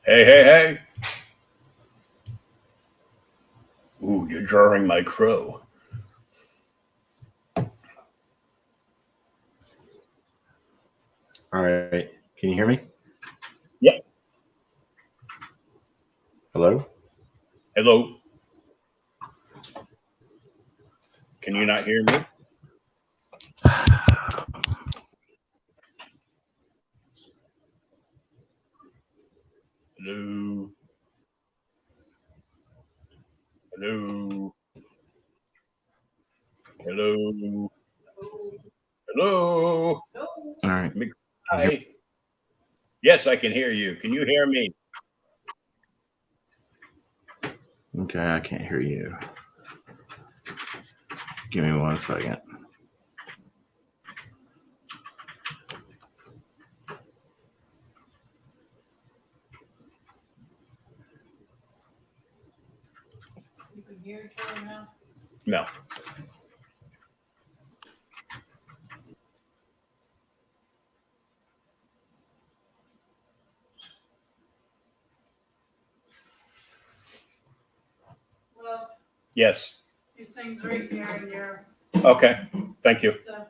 Hey, hey, hey. Ooh, you're drawing my crow. All right. Can you hear me? Yep. Hello? Hello. Can you not hear me? Hello. Hello. Hello. Hello. All right. Can you hear? Hi. Yes, I can hear you. Can you hear me? Okay, I can't hear you. Give me 1 second. You can hear each other now? No. Well, Yes. these things right here and your Okay. Thank you. stuff.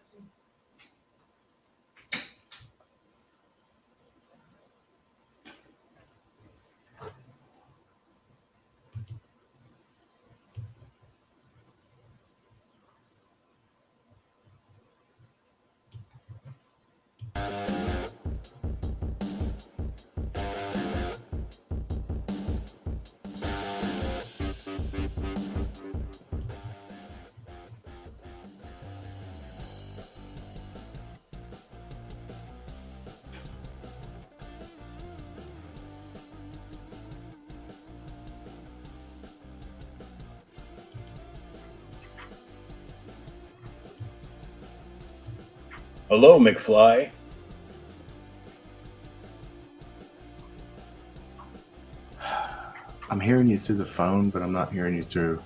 Hello, McFly. I'm hearing you through the phone, but I'm not hearing you through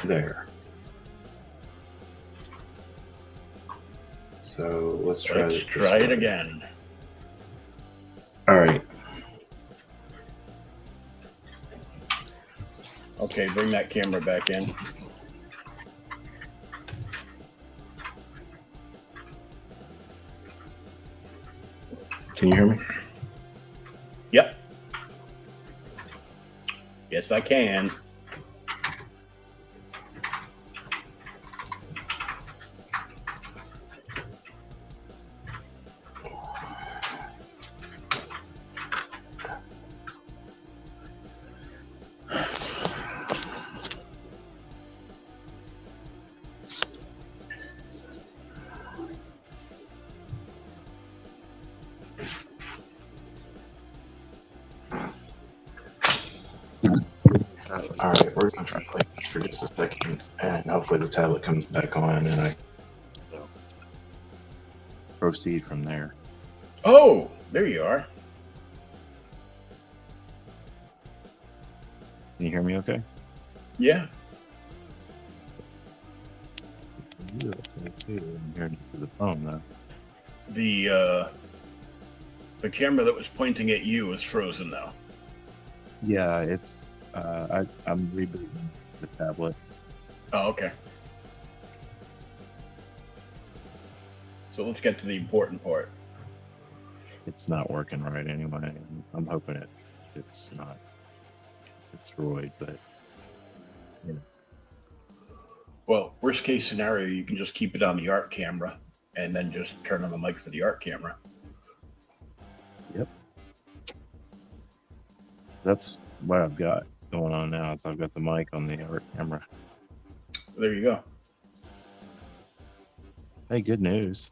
there. So let's try Let's this try it way. again. All right. Okay, bring that camera back in. Can you hear me? Yep. Yes, I can. All right. We're going to try to play this for just a second, and hopefully the tablet comes back on, and I proceed from there. Oh, there you are. Can you hear me okay? Yeah. You okay too. I'm hearing you through the phone, though. The camera that was pointing at you is frozen now. Yeah, it's. I'm rebooting the tablet. Oh, okay. So let's get to the important part. It's not working right anyway. I'm hoping it's not destroyed, but you know. Well, worst case scenario, you can just keep it on the art camera and then just turn on the mic for the art camera. Yep. That's what I've got going on now. So I've got the mic on the art camera. There you go. Hey, good news.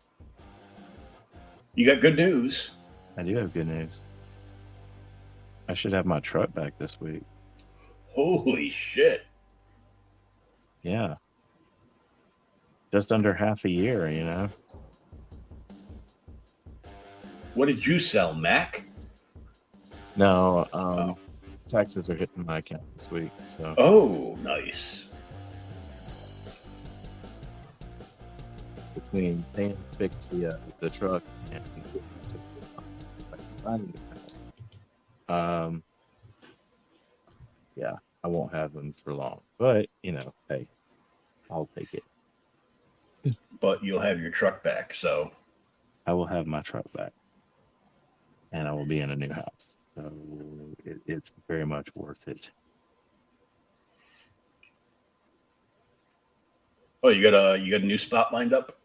You got good news. I do have good news. I should have my truck back this week. Holy shit. Yeah. Just under half a year, What did you sell, Mac? No, taxes are hitting my account this week. So Oh, nice. between paying to fix the truck and find a new house. Yeah, I won't have them for long, but hey, I'll take it. But you'll have your truck back. So, I will have my truck back, and I will be in a new house. So it's very much worth it. oh, you got a new spot lined up?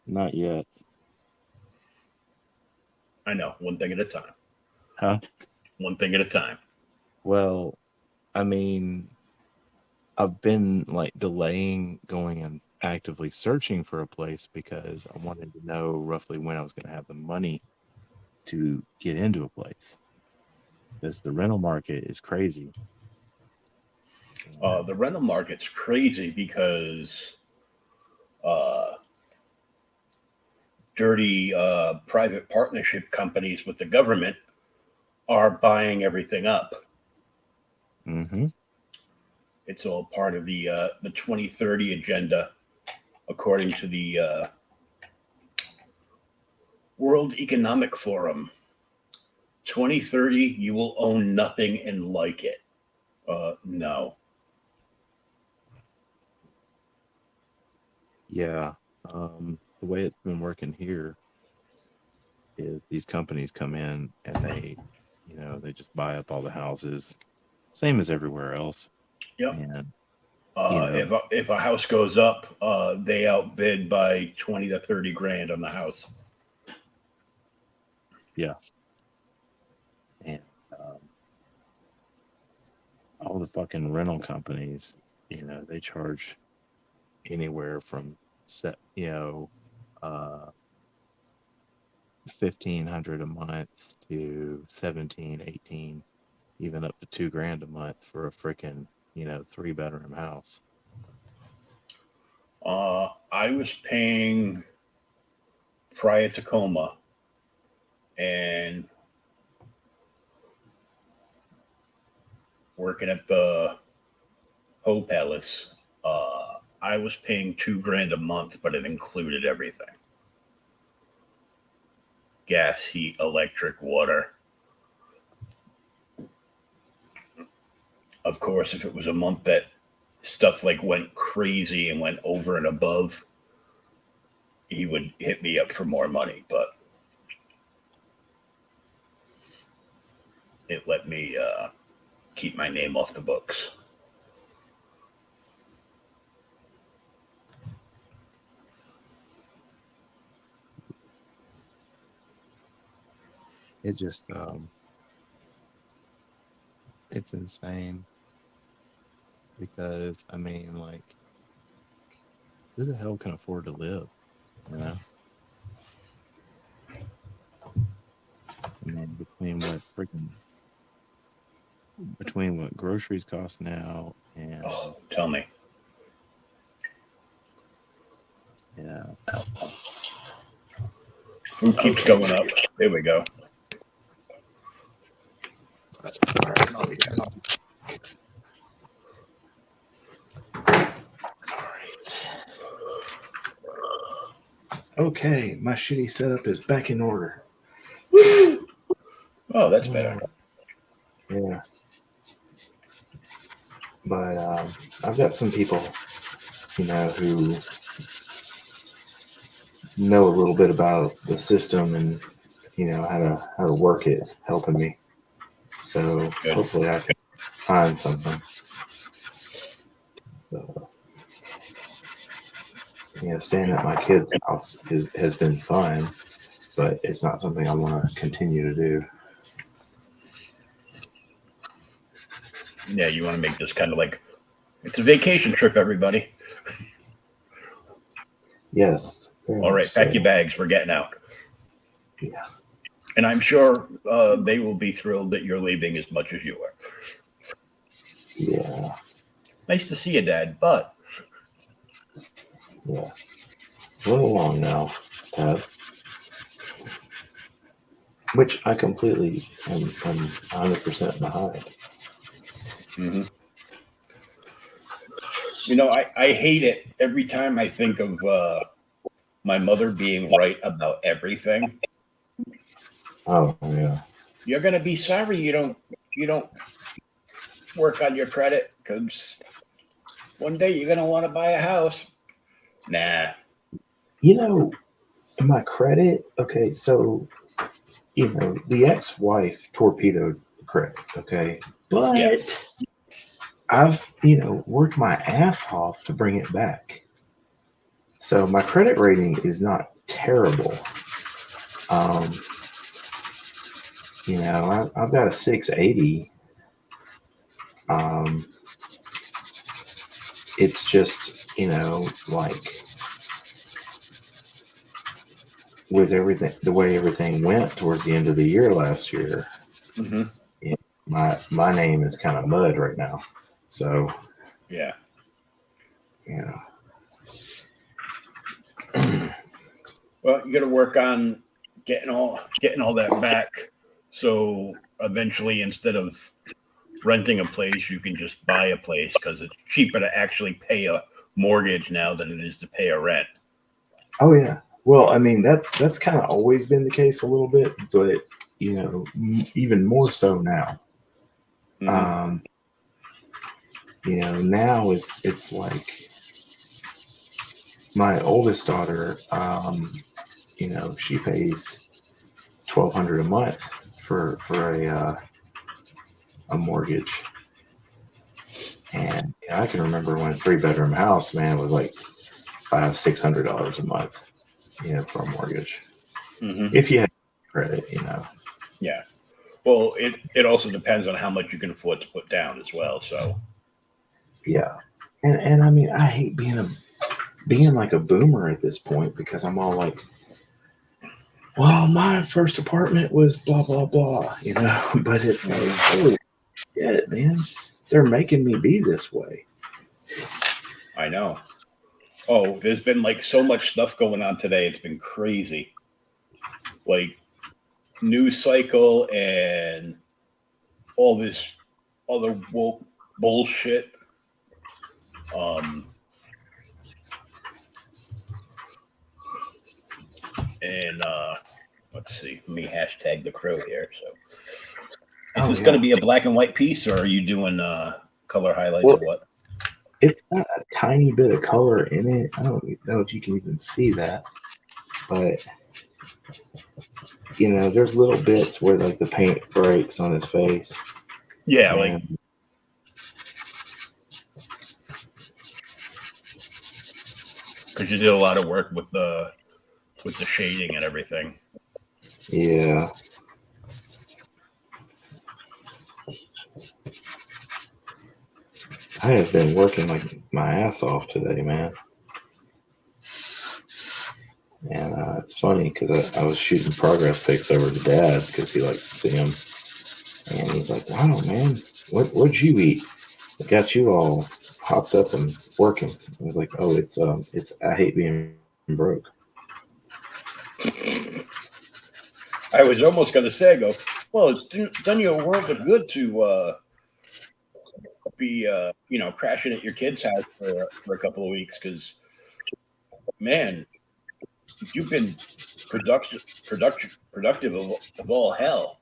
Not yet. I know, one thing at a time. Huh? One thing at a time. Well, I mean, I've been like delaying going and actively searching for a place because I wanted to know roughly when I was going to have the money to get into a place. Because the rental market is crazy. The rental market's crazy because dirty private partnership companies with the government are buying everything up. Mm-hmm. It's all part of the 2030 agenda, according to the World Economic Forum. 2030, you will own nothing and like it. No. Yeah. The way it's been working here is these companies come in and they just buy up all the houses, same as everywhere else. Yep. And If a house goes up, they outbid by 20 to 30 grand on the house. yeah. And all the fucking rental companies, they charge anywhere from $1,500 a month to 17, 18, even up to $2,000 a month for a freaking 3-bedroom house. I was paying prior to Tacoma and working at the Ho Palace. I was paying $2,000 a month, but it included everything: gas, heat, electric, water. Of course, if it was a month that stuff like went crazy and went over and above, he would hit me up for more money, but it let me keep my name off the books. It just it's insane because like, who the hell can afford to live? Between what groceries cost now and Oh, tell me. yeah, Food keeps going up. There we go. okay, my shitty setup is back in order. Oh, that's better. Yeah. But I've got some people, who know a little bit about the system and how to work it, helping me. So Good. hopefully I can find something. So, staying at my kid's house has been fun, but it's not something I want to continue to do. Yeah, you want to make this kind of like, it's a vacation trip, everybody. Yes. All right, pack your bags. We're getting out. Yeah. And I'm sure they will be thrilled that you're leaving as much as you are. Yeah. Nice to see you, Dad, but... Yeah. A little long now, Tab. Which I completely am 100% behind. Mm-hmm. I hate it every time I think of my mother being right about everything. Oh yeah. You're gonna be sorry you don't work on your credit, because one day you're gonna want to buy a house. Nah. You know, my credit. Okay, so the ex-wife torpedoed the credit. Okay, but Yeah. I've worked my ass off to bring it back. So my credit rating is not terrible. Um, I've got a 680. Um, it's just, like with everything, the way everything went towards the end of the year last year, Mm-hmm. my name is kind of mud right now. So, Yeah. yeah. Well, you got to work on getting all that back. So eventually, instead of renting a place, you can just buy a place, because it's cheaper to actually pay a mortgage now than it is to pay a rent. Oh yeah. Well, I mean that's kind of always been the case a little bit, but even more so now. Mm-hmm. Now it's like my oldest daughter. She pays $1,200 a month for a mortgage, and I can remember when a 3-bedroom house, man, was like $500-600 a month, for a mortgage. Mm-hmm. If you had credit, Yeah. Well, it also depends on how much you can afford to put down as well. So Yeah. And I mean, I hate being like a boomer at this point, because I'm all like, well, my first apartment was blah blah blah, but it's like, holy shit, man, they're making me be this way. I know. Oh, there's been like so much stuff going on today. It's been crazy. Like news cycle and all this other woke bullshit. And let's see. Let me hashtag the crow here. So, is this going to be a black and white piece, or are you doing color highlights, Well, or what? it's got a tiny bit of color in it. I don't know if you can even see that, but there's little bits where like the paint breaks on his face. Yeah, like because you did a lot of work with the shading and everything. Yeah. I have been working like my ass off today, man. And it's funny because I was shooting progress pics over to Dad because he likes to see them. And he's like, "Wow, man, what'd you eat? It got you all hopped up and working." I was like, "Oh, it's I hate being broke." I was almost going to say, well, it's done you a world of good to be, crashing at your kid's house for a couple of weeks, because, man, you've been productive of all hell.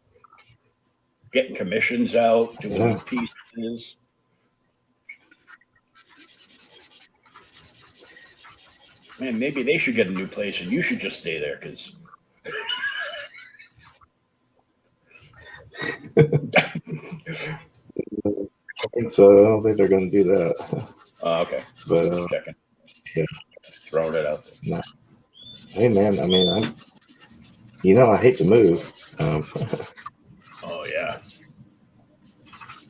Getting commissions out, doing pieces. Man, maybe they should get a new place and you should just stay there, because I think so. I don't think they're going to do that. okay. But Just checking. Yeah. Throwing it out there. No. Hey, man. I mean, I hate to move. Oh yeah.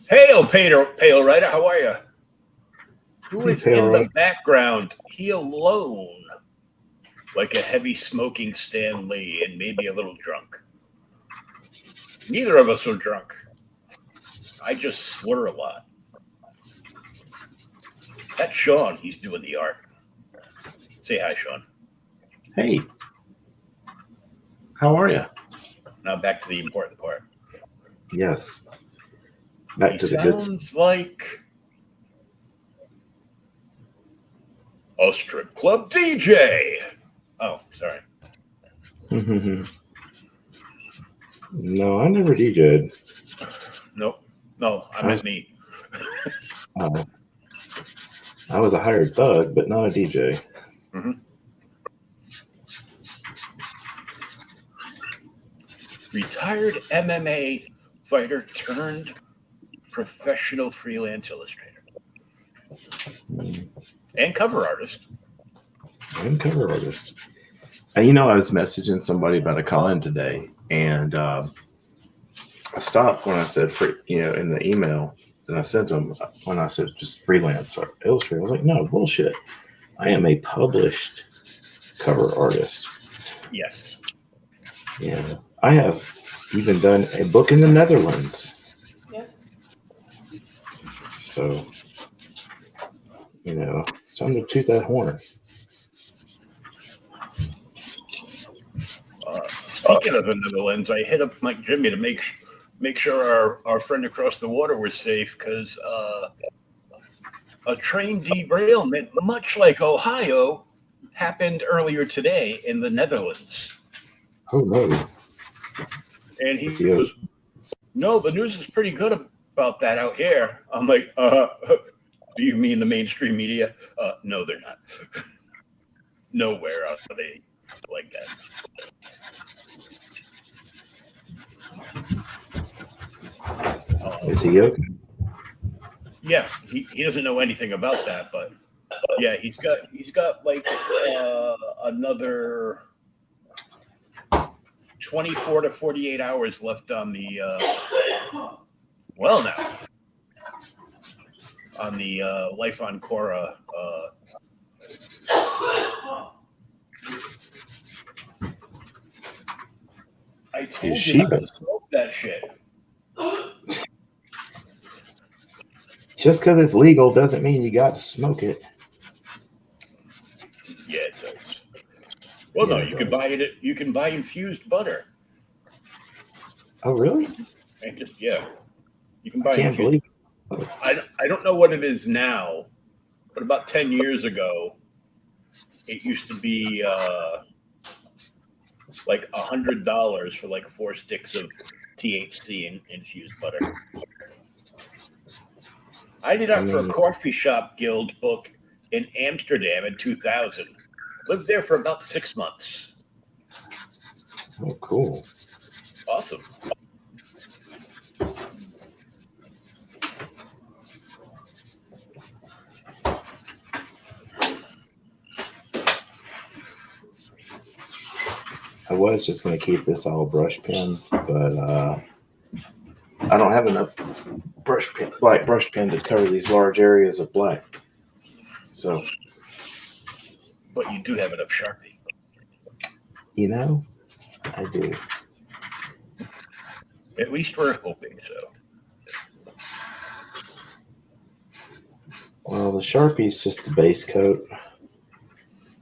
Hey, Pale Rider, how are you? Who is in the background? He alone, like a heavy smoking Stan Lee, and maybe a little drunk. Neither of us are drunk. I just slur a lot. That's Sean. He's doing the art. Say hi, Sean. Hey. How are you? Now back to the important part. Yes. Back to the good. Sounds like a strip club DJ. Oh, sorry. No, I never DJ'd. Nope. No, I meant me. I was a hired thug, but not a DJ. Mm-hmm. Retired MMA fighter turned professional freelance illustrator and cover artist. And cover artist. And I was messaging somebody about a call-in today, and I stopped when I said in the email that I sent them when I said just freelance illustrator. I was like, no, bullshit. I am a published cover artist. Yes. Yeah. I have even done a book in the Netherlands. Yes. So, it's time to toot that horn. Speaking of the Netherlands, I hit up Mike Jimmy to make sure our friend across the water was safe, because a train derailment, much like Ohio, happened earlier today in the Netherlands. Oh, no. And he goes, no, the news is pretty good about that out here. I'm like, do you mean the mainstream media? No, they're not. Nowhere are they like that. Is he okay? Yeah, he doesn't know anything about that, but yeah, he's got like another 24 to 48 hours left on the Life on Quora. I told you not to smoke that shit. Just because it's legal doesn't mean you got to smoke it. Yeah, it does. Well, no, you can buy it. You can buy infused butter. Oh, really? And you can buy. I can't believe. I don't know what it is now, but about 10 years ago, it used to be like $100 for like 4 sticks of THC in infused butter. I did that for a coffee shop guild book in Amsterdam in 2000. Lived there for about 6 months. Oh, cool. Awesome. I was just going to keep this all brush pen, but I don't have enough black brush pen to cover these large areas of black. So. But you do have enough Sharpie. I do. At least we're hoping so. Well, the Sharpie's just the base coat.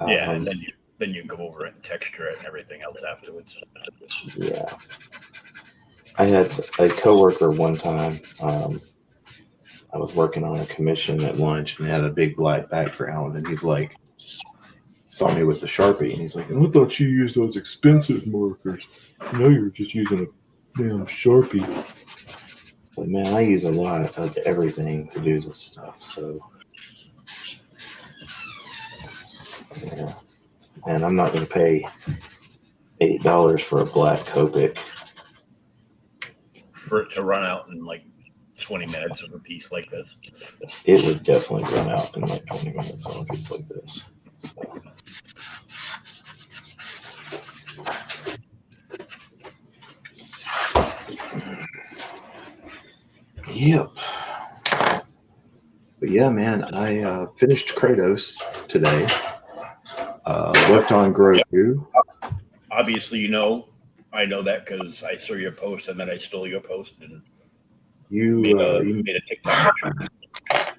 Yeah, and then you go over it and texture it and everything else afterwards. Yeah. I had a coworker one time. I was working on a commission at lunch, and they had a big black background, and he's like, saw me with the Sharpie, and he's like, I thought you used those expensive markers. No, you were just using a damn Sharpie. It's like, man, I use a lot of everything to do this stuff, so yeah. And I'm not going to pay $8 for a black Copic. For it to run out in like 20 minutes of a piece like this. It would definitely run out in like 20 minutes on a piece like this. Yep. But yeah, man, I finished Kratos today. Worked on Grogu. Obviously, I know that because I saw your post and then I stole your post and you made a TikTok picture.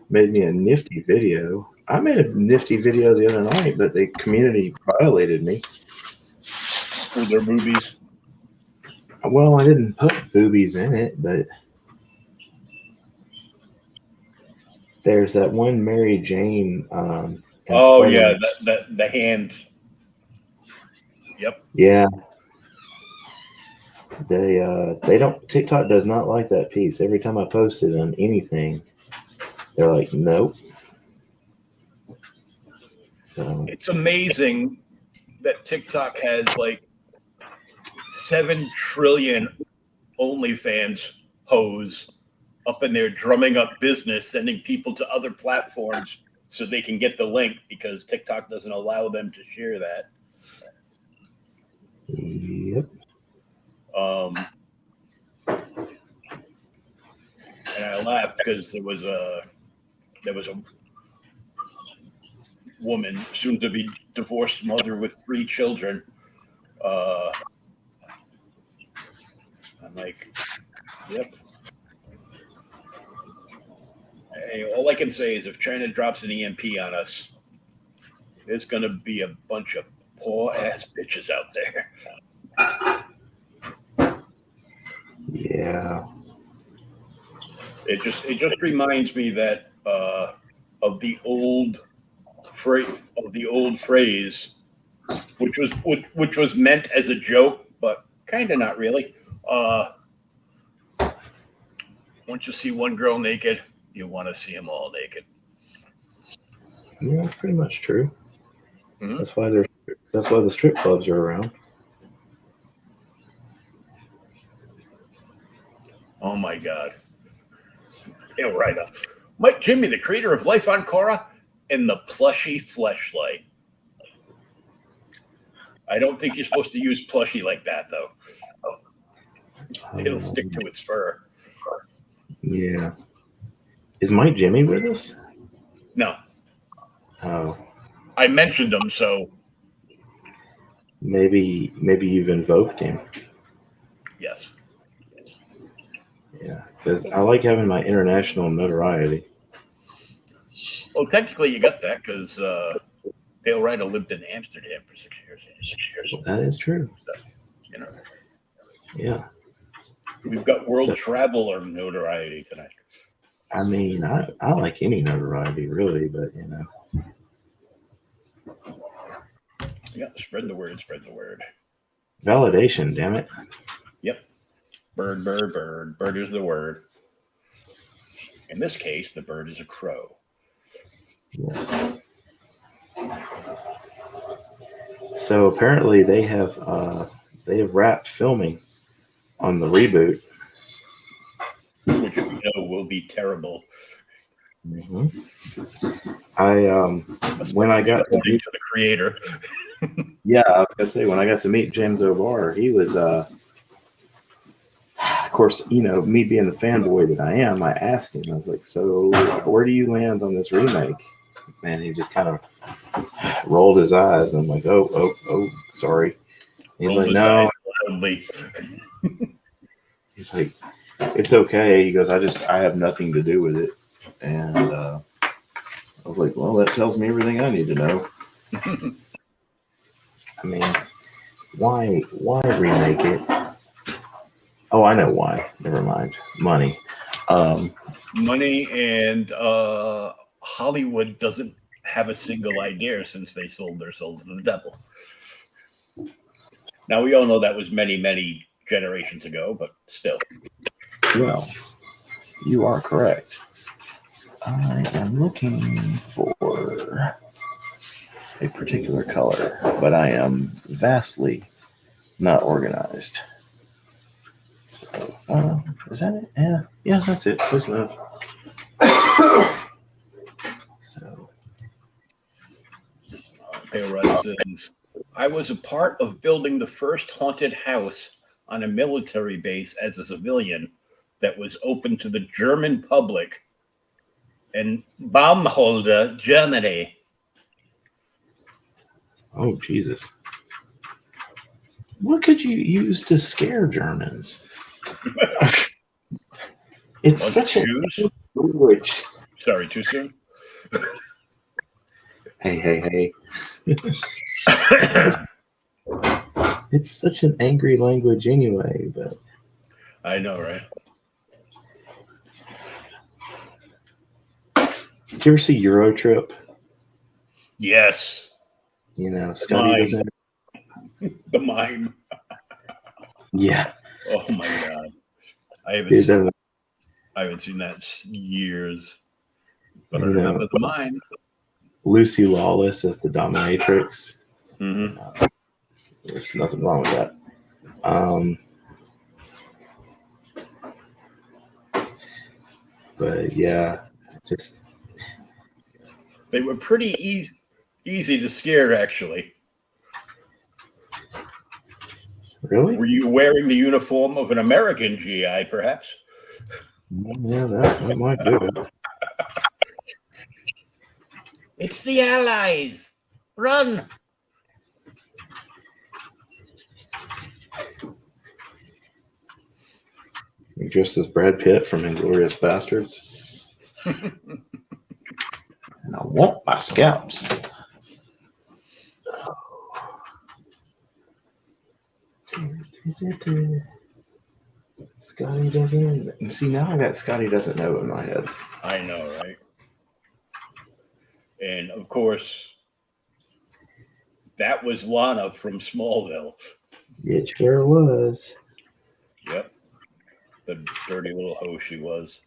Made me a nifty video. I made a nifty video the other night, but the community violated me. Were there boobies? Well, I didn't put boobies in it, but there's that one Mary Jane. Oh yeah, the hands. Yep. Yeah. They don't. TikTok does not like that piece. Every time I post it on anything, they're like, nope. So It's amazing that TikTok has like 7 trillion OnlyFans hoes up in there drumming up business, sending people to other platforms so they can get the link because TikTok doesn't allow them to share that. yep. And I laughed because there was a woman, soon to be divorced mother with 3 children. I'm like, yep. Hey, all I can say is if China drops an EMP on us, there's going to be a bunch of poor ass bitches out there. Yeah. It just reminds me that of the old phrase, which was meant as a joke, but kind of not really. Once you see one girl naked, you want to see them all naked. Yeah, that's pretty much true. Mm-hmm. That's why the strip clubs are around. Oh my God. Yeah, right. Mike Jimmy, the creator of Life on Korra, and the plushy fleshlight. I don't think you're supposed to use plushy like that, though. It'll stick to its fur. Yeah. Is Mike Jimmy with us? No. Oh. I mentioned him, so. Maybe you've invoked him. Yes. Yeah, because I like having my international notoriety. Well, technically, you got that because Dale Ryder lived in Amsterdam for 6 years. Well, that is true. You know. Yeah. We've got world traveler notoriety tonight. I mean, I like any notoriety, really, but you know. Yeah, spread the word, spread the word. Validation, damn it. Yep. Bird, bird, bird. Bird is the word. In this case, the bird is a crow. Yes. So apparently they have wrapped filming on the reboot, which we know will be terrible. Mm-hmm. When I got to meet the creator. Yeah, I was gonna say when I got to meet James O'Barr, he was of course, you know, me being the fanboy that I am, I asked him, I was like, so where do you land on this remake? And he just kind of rolled his eyes. I'm like, oh, sorry. He's like, no. He's like, it's okay. He goes, I have nothing to do with it. And I was like, well, that tells me everything I need to know. I mean, why remake it? Oh, I know why. Never mind. Money. Money, and Hollywood doesn't have a single idea since they sold their souls to the devil. Now, we all know that was many, many generations ago, but still. Well, you are correct. I am looking for a particular color, but I am vastly not organized. So, is that it? Yeah, yes, that's it. Please move. So, says, I was a part of building the first haunted house on a military base as a civilian that was open to the German public in Baumholder, Germany. Oh, Jesus. What could you use to scare Germans? It's such a language. Sorry, too soon? Hey. It's such an angry language anyway, but I know, right? Did you ever see Euro Trip? Yes. You know, Scotty doesn't. The mime. Yeah. Oh my god, I haven't Dude, seen, I haven't seen that in years, but I remember the mime. Lucy Lawless as the dominatrix. Mm-hmm. There's nothing wrong with that. But yeah, just They were pretty easy to scare, actually. really, Were you wearing the uniform of an American GI, perhaps? yeah, that might do it. It's the Allies! Run! Just as Brad Pitt from Inglourious Bastards. And I want my scalps. Scotty doesn't. See, now I got Scotty doesn't know in my head. I know, right? And of course, that was Lana from Smallville. It sure was. Yep. The dirty little hoe she was.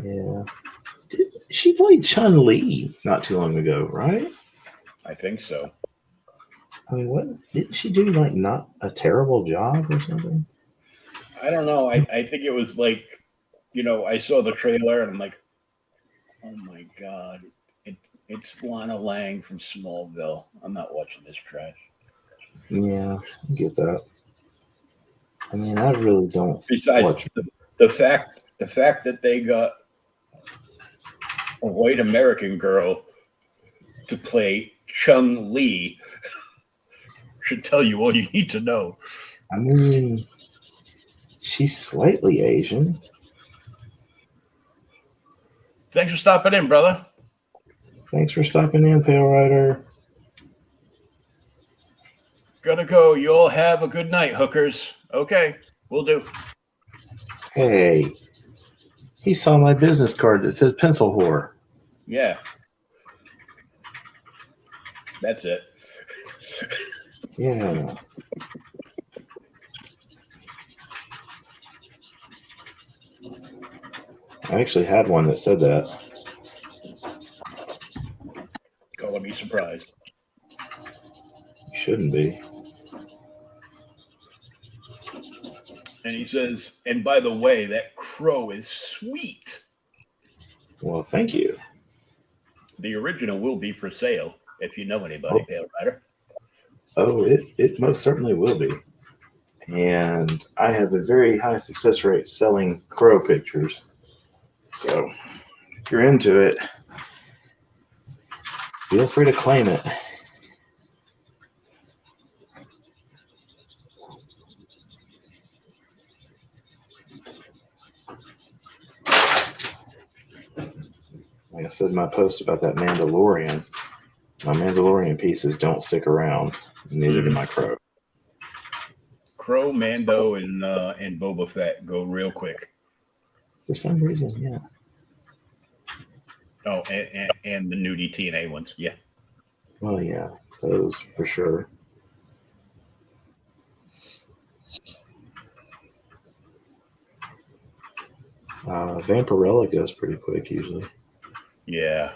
Yeah. She played Chun-Li not too long ago, right? I think so. I mean, what didn't she do? Like, not a terrible job or something? I don't know. I think it was like, I saw the trailer and I'm like, oh my God. It's Lana Lang from Smallville. I'm not watching this trash. Yeah, I get that. I mean, I really don't. Besides watch. the fact that they got a white American girl to play Chung-Li should tell you all you need to know. I mean, she's slightly Asian. Thanks for stopping in, brother. Thanks for stopping in, Pale Rider. Gotta go. You all have a good night, hookers. Okay, will do. Hey, he saw my business card that said pencil whore. Yeah. That's it. Yeah. I actually had one that said that. Calling me surprised. Shouldn't be. And he says, and by the way, that crow is sweet. Well, thank you. The original will be for sale if you know anybody, Pale Rider. Oh, it most certainly will be. And I have a very high success rate selling crow pictures. So if you're into it, feel free to claim it. Like I said in my post about that Mandalorian, my Mandalorian pieces don't stick around. Neither do my crow. Crow, Mando, and Boba Fett go real quick. For some reason, yeah. Oh, and the nudie TNA ones, yeah. Well, yeah, those for sure. Vampirella goes pretty quick usually. Yeah.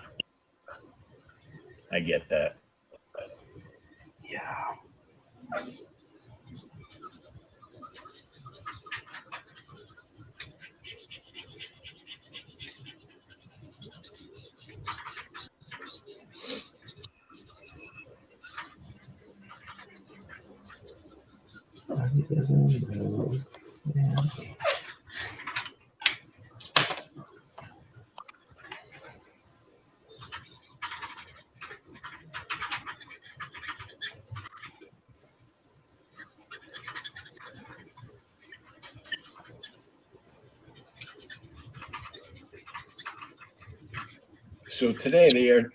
I get that. Yeah. He doesn't know. Yeah. So today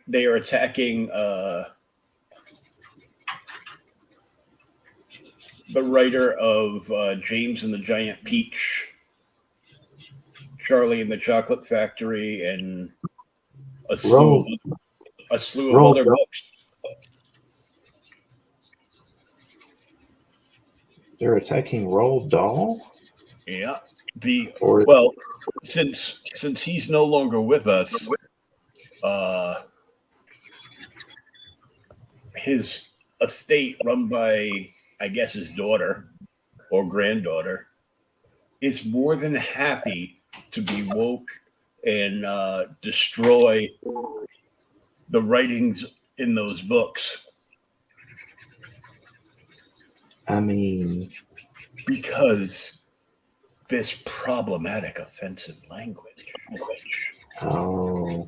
they are attacking the writer of James and the Giant Peach, Charlie and the Chocolate Factory, and a slew of other books. They're attacking Roald Dahl? Yeah. Or Well, since he's no longer with us, his estate, run by, I guess, his daughter or granddaughter, is more than happy to be woke and destroy the writings in those books. I mean, because there's problematic, offensive language. oh,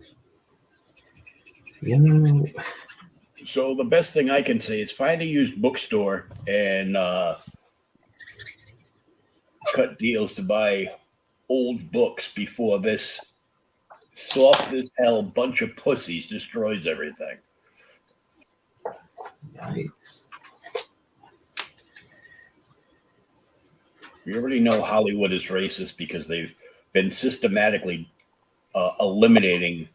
you know, So the best thing I can say is find a used bookstore and cut deals to buy old books before this soft as hell bunch of pussies destroys everything. yikes. We already know Hollywood is racist because they've been systematically eliminating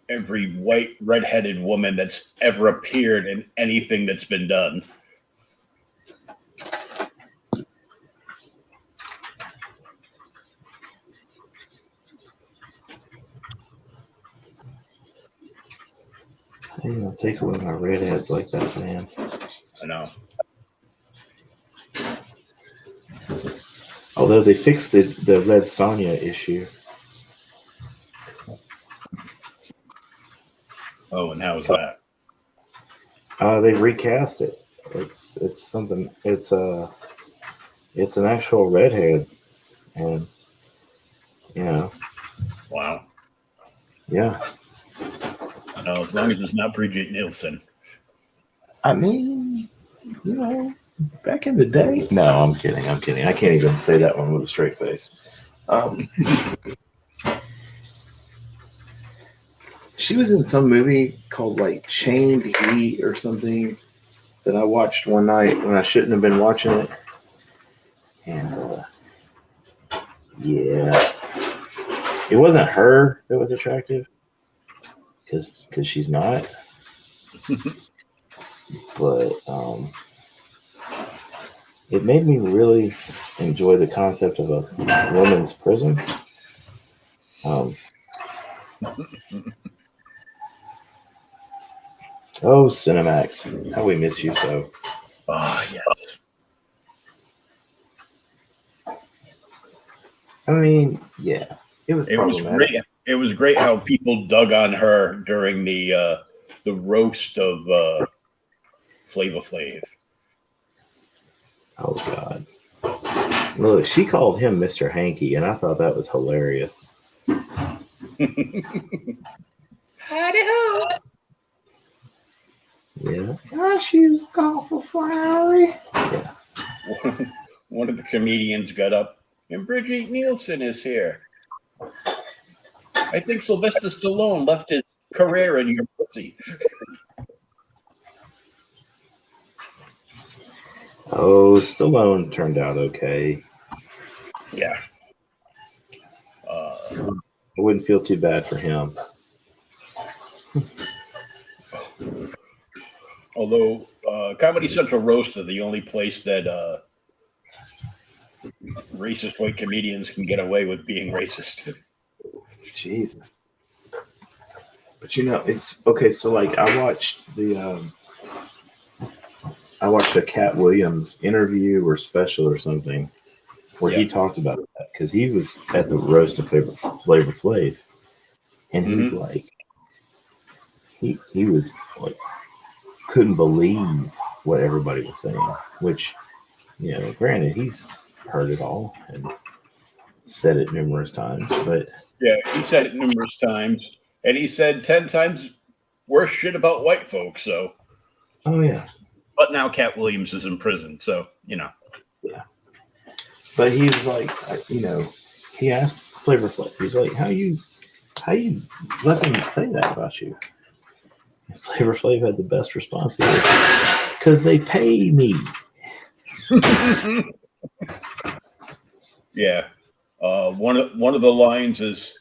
every white redheaded woman that's ever appeared in anything that's been done. I ain't gonna take away my redheads like that, man. I know. Although they fixed the Red Sonja issue. Oh, and how's that? They recast it. It's something. It's an actual redhead, and you know, Wow. yeah. No, as long as it's not Bridget Nielsen. I mean, you know, back in the day. No, I'm kidding. I'm kidding. I can't even say that one with a straight face. She was in some movie called like Chained Heat or something that I watched one night when I shouldn't have been watching it. And yeah, it wasn't her that was attractive because she's not. But it made me really enjoy the concept of a woman's prison. Oh, Cinemax, how we miss you so. Ah, yes. I mean, yeah, it was problematic. Great. It was great how people dug on her during the roast of Flavor Flav. Oh God. Look, she called him Mr. Hanky, and I thought that was hilarious. Howdy ho. Yeah. Gosh, you awful flowery. Yeah. One of the comedians got up, and Bridget Nielsen is here. I think Sylvester Stallone left his career in your pussy. Oh, Stallone turned out okay. Yeah. I wouldn't feel too bad for him. Although Comedy Central roast are the only place that racist white comedians can get away with being racist. Jesus. But you know, it's okay. So like, I watched a Cat Williams interview or special or something where he talked about that because he was at the roast of Flavor Flav, and he's like, he was like, couldn't believe what everybody was saying, which, you know, granted, he's heard it all and said it numerous times, but yeah, he said it numerous times, and he said 10 times worse shit about white folks. So, oh yeah. But now Cat Williams is in prison, so you know. Yeah. But he's like, you know, he asked Flavor Flav, he's like, how you let them say that about you? And Flavor Flav had the best response. Because they pay me. Yeah. One of the lines is,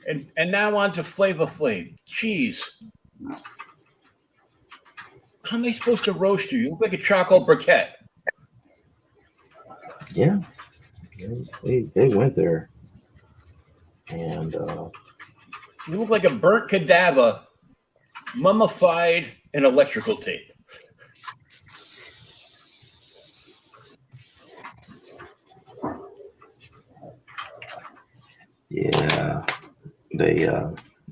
and now on to Flavor Flav. Jeez. How am I supposed to roast you? You look like a chocolate briquette. Yeah, they went there, and You look like a burnt cadaver, mummified in electrical tape. yeah, they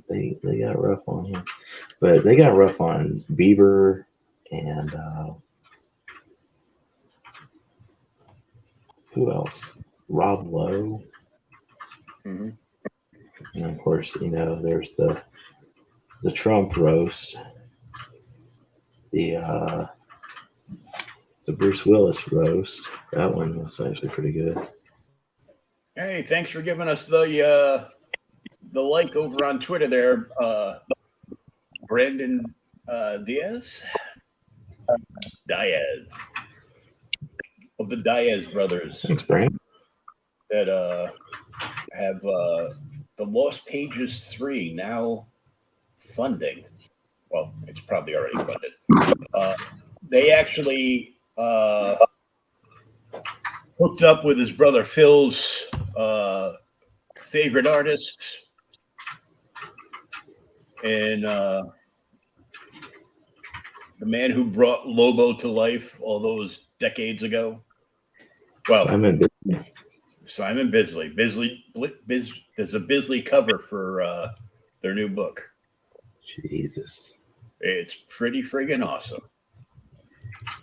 they got rough on him, but they got rough on Bieber and who else? Rob Lowe, Mm-hmm. and of course, there's the Trump roast, the the Bruce Willis roast. That one was actually pretty good. Hey, thanks for giving us the like over on Twitter there, Brandon Diaz of the Diaz brothers Thanks, Brandon. that have the Lost Pages 3 now funding. Well, it's probably already funded. They actually hooked up with his brother Phil's favorite artist, and the man who brought Lobo to life all those decades ago. Well, Simon Bisley. There's a Bisley cover for their new book. Jesus. It's pretty friggin' awesome.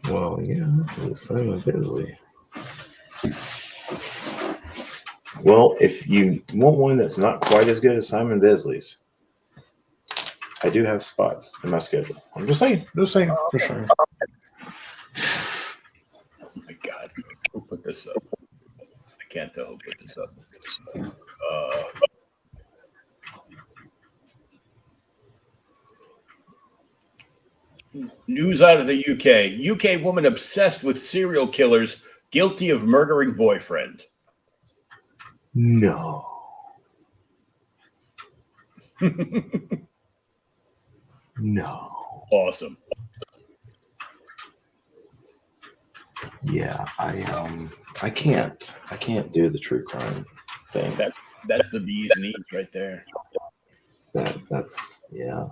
Well, yeah, it's Simon Bisley. Well, if you want one that's not quite as good as Simon Bisley's, I do have spots in my schedule. I'm just saying for sure. Oh my God, who put this up? I can't tell who put this up. News out of the UK. UK woman obsessed with serial killers guilty of murdering boyfriend. No. No. Awesome. Yeah, I can't do the true crime thing. That's the bee's knees right there. That's yeah.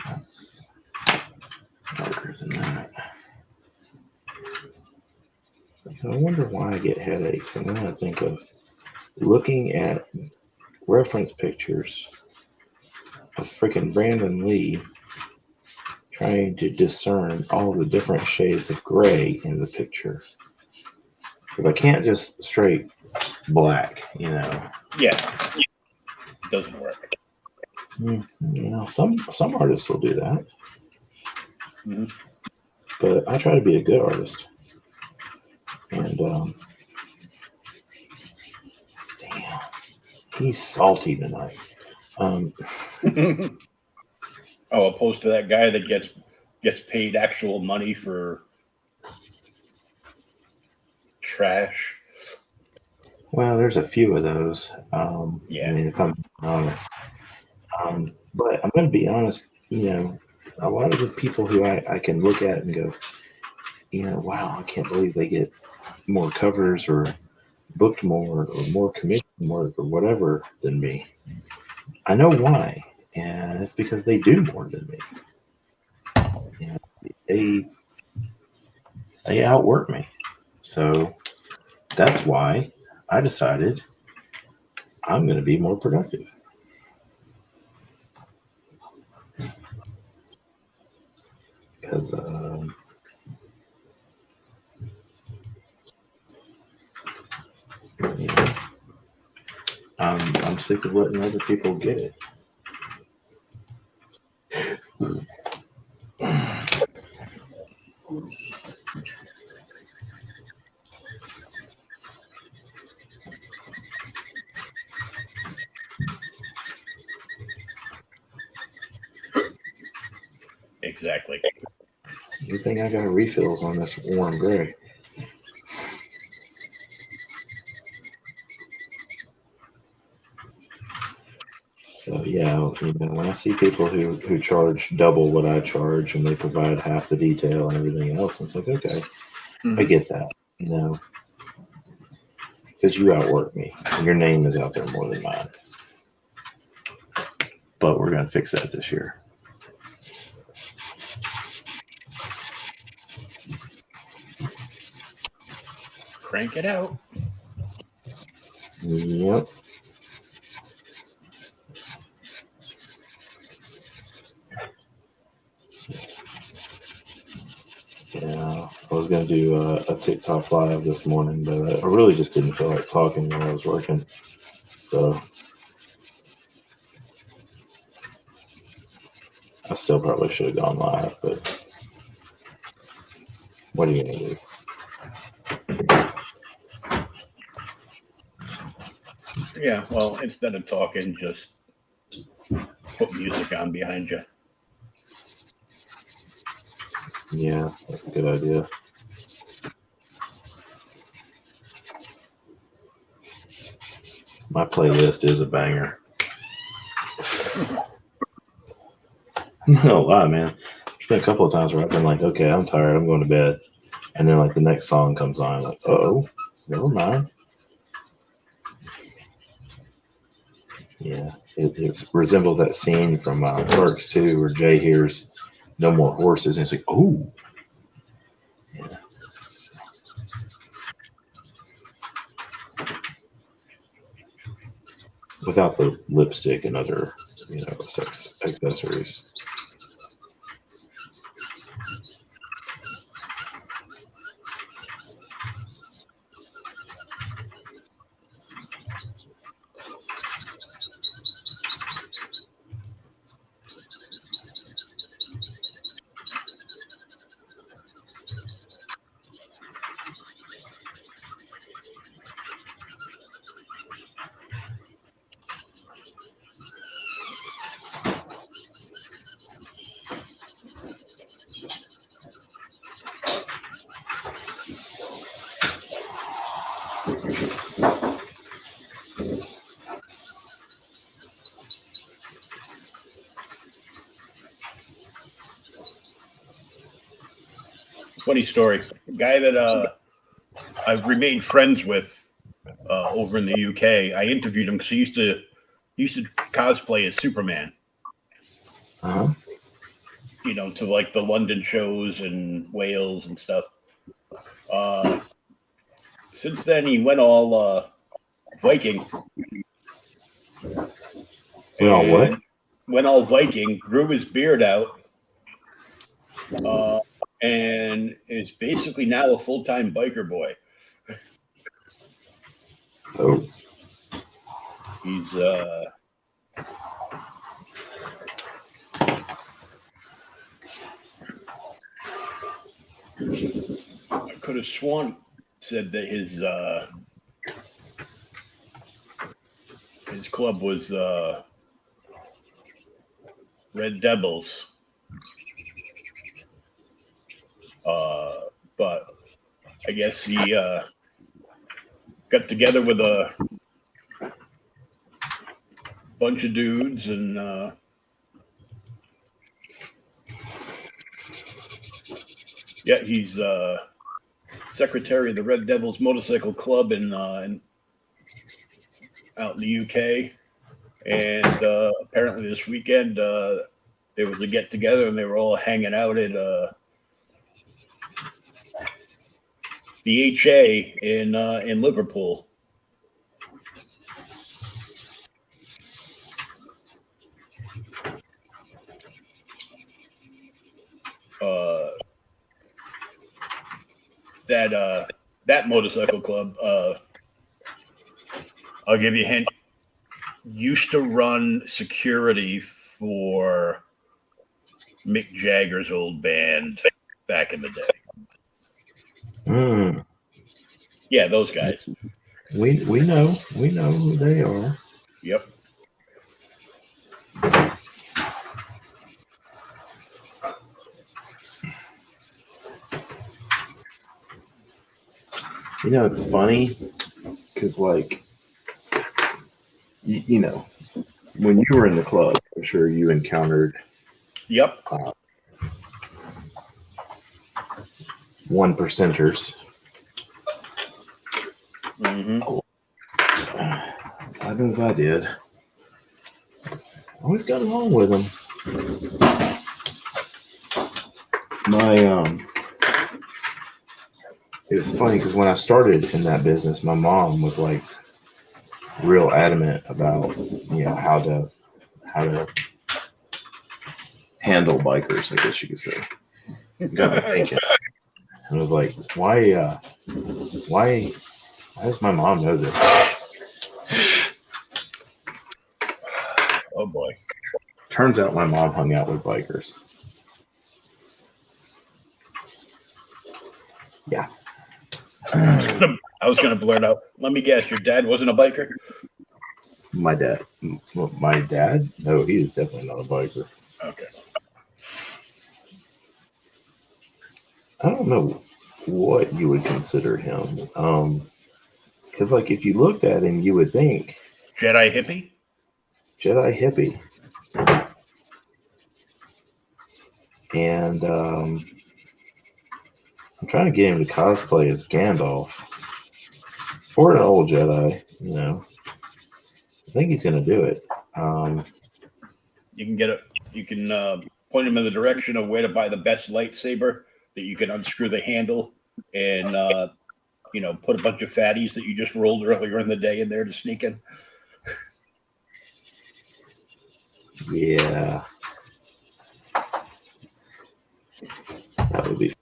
That's darker than that. So I wonder why I get headaches, and then I think of looking at reference pictures of freaking Brandon Lee trying to discern all the different shades of gray in the picture. Because I can't just straight black, Yeah, it doesn't work. Some artists will do that. Mm-hmm. But I try to be a good artist. And damn, he's salty tonight. Opposed to that guy that gets paid actual money for trash. Well, there's a few of those. Yeah. I mean, if I'm honest. But I'm going to be honest, a lot of the people who I can look at and go, wow, I can't believe they get more covers or booked more or more commission work or whatever than me. I know why, and it's because they do more than me. They outwork me. So that's why I decided I'm going to be more productive. Because I'm sick of letting other people get it. Exactly. Good thing I got refills on this warm gray. So yeah, when I see people who charge double what I charge and they provide half the detail and everything else, it's like, okay, I get that, because you outwork me. Your name is out there more than mine. But we're gonna fix that this year. Crank it out. Yep. Yeah, I was gonna do a TikTok live this morning, but I really just didn't feel like talking when I was working. So I still probably should have gone live, but what are you gonna do? Yeah, well, instead of talking, just put music on behind you. Yeah, that's a good idea. My playlist is a banger. I'm not gonna lie, man. There's been a couple of times where I've been like, okay, I'm tired, I'm going to bed. And then like the next song comes on, like, uh-oh, never mind. Yeah, it resembles that scene from Clerks 2 where Jay hears no more horses and it's like, oh. Yeah. Without the lipstick and other, sex accessories. Funny story. Guy that I've remained friends with over in the UK. I interviewed him because he used to cosplay as Superman. Uh-huh. To like the London shows and Wales and stuff. Since then, he went all Viking. Went all what? Went all Viking, grew his beard out, and is basically now a full-time biker boy. Oh. He's I could have sworn said that his club was Red Devils. But I guess he got together with a bunch of dudes and he's secretary of the Red Devils Motorcycle Club in out in the UK. And apparently this weekend there was a get together and they were all hanging out at the HA in Liverpool. That motorcycle club, I'll give you a hint, used to run security for Mick Jagger's old band back in the day. Mm. Yeah, those guys. We know who they are. Yep. You know, it's funny because, like, you know, when you were in the club, I'm sure you encountered Yep. one percenters. Mm-hmm. I think I did. Always got along with them. It was funny because when I started in that business, my mom was like real adamant about, how to handle bikers, I guess you could say. Got me thinking. And I was like, why does my mom know this? Oh boy. Turns out my mom hung out with bikers. Yeah. I was gonna blurt out. Let me guess. Your dad wasn't a biker. My dad? No, he is definitely not a biker. Okay. I don't know what you would consider him. Because, like, if you looked at him, you would think Jedi hippie. Jedi hippie. And I'm trying to get him to cosplay as Gandalf or an old Jedi. I think he's going to do it. You can get it. You can point him in the direction of where to buy the best lightsaber that you can unscrew the handle and put a bunch of fatties that you just rolled earlier in the day in there to sneak in. Yeah. That would be.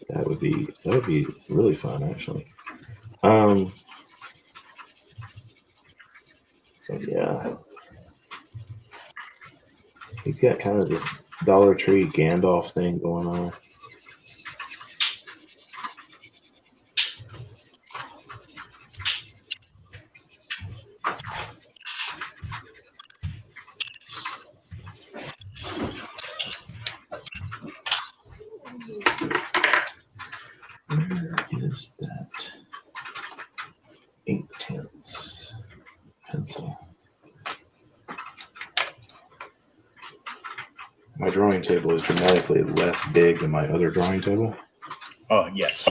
That would be really fun, actually. But yeah, he's got kind of this Dollar Tree Gandalf thing going on. Where is that ink tints pencil? My drawing table is dramatically less big than my other drawing table. Oh yes,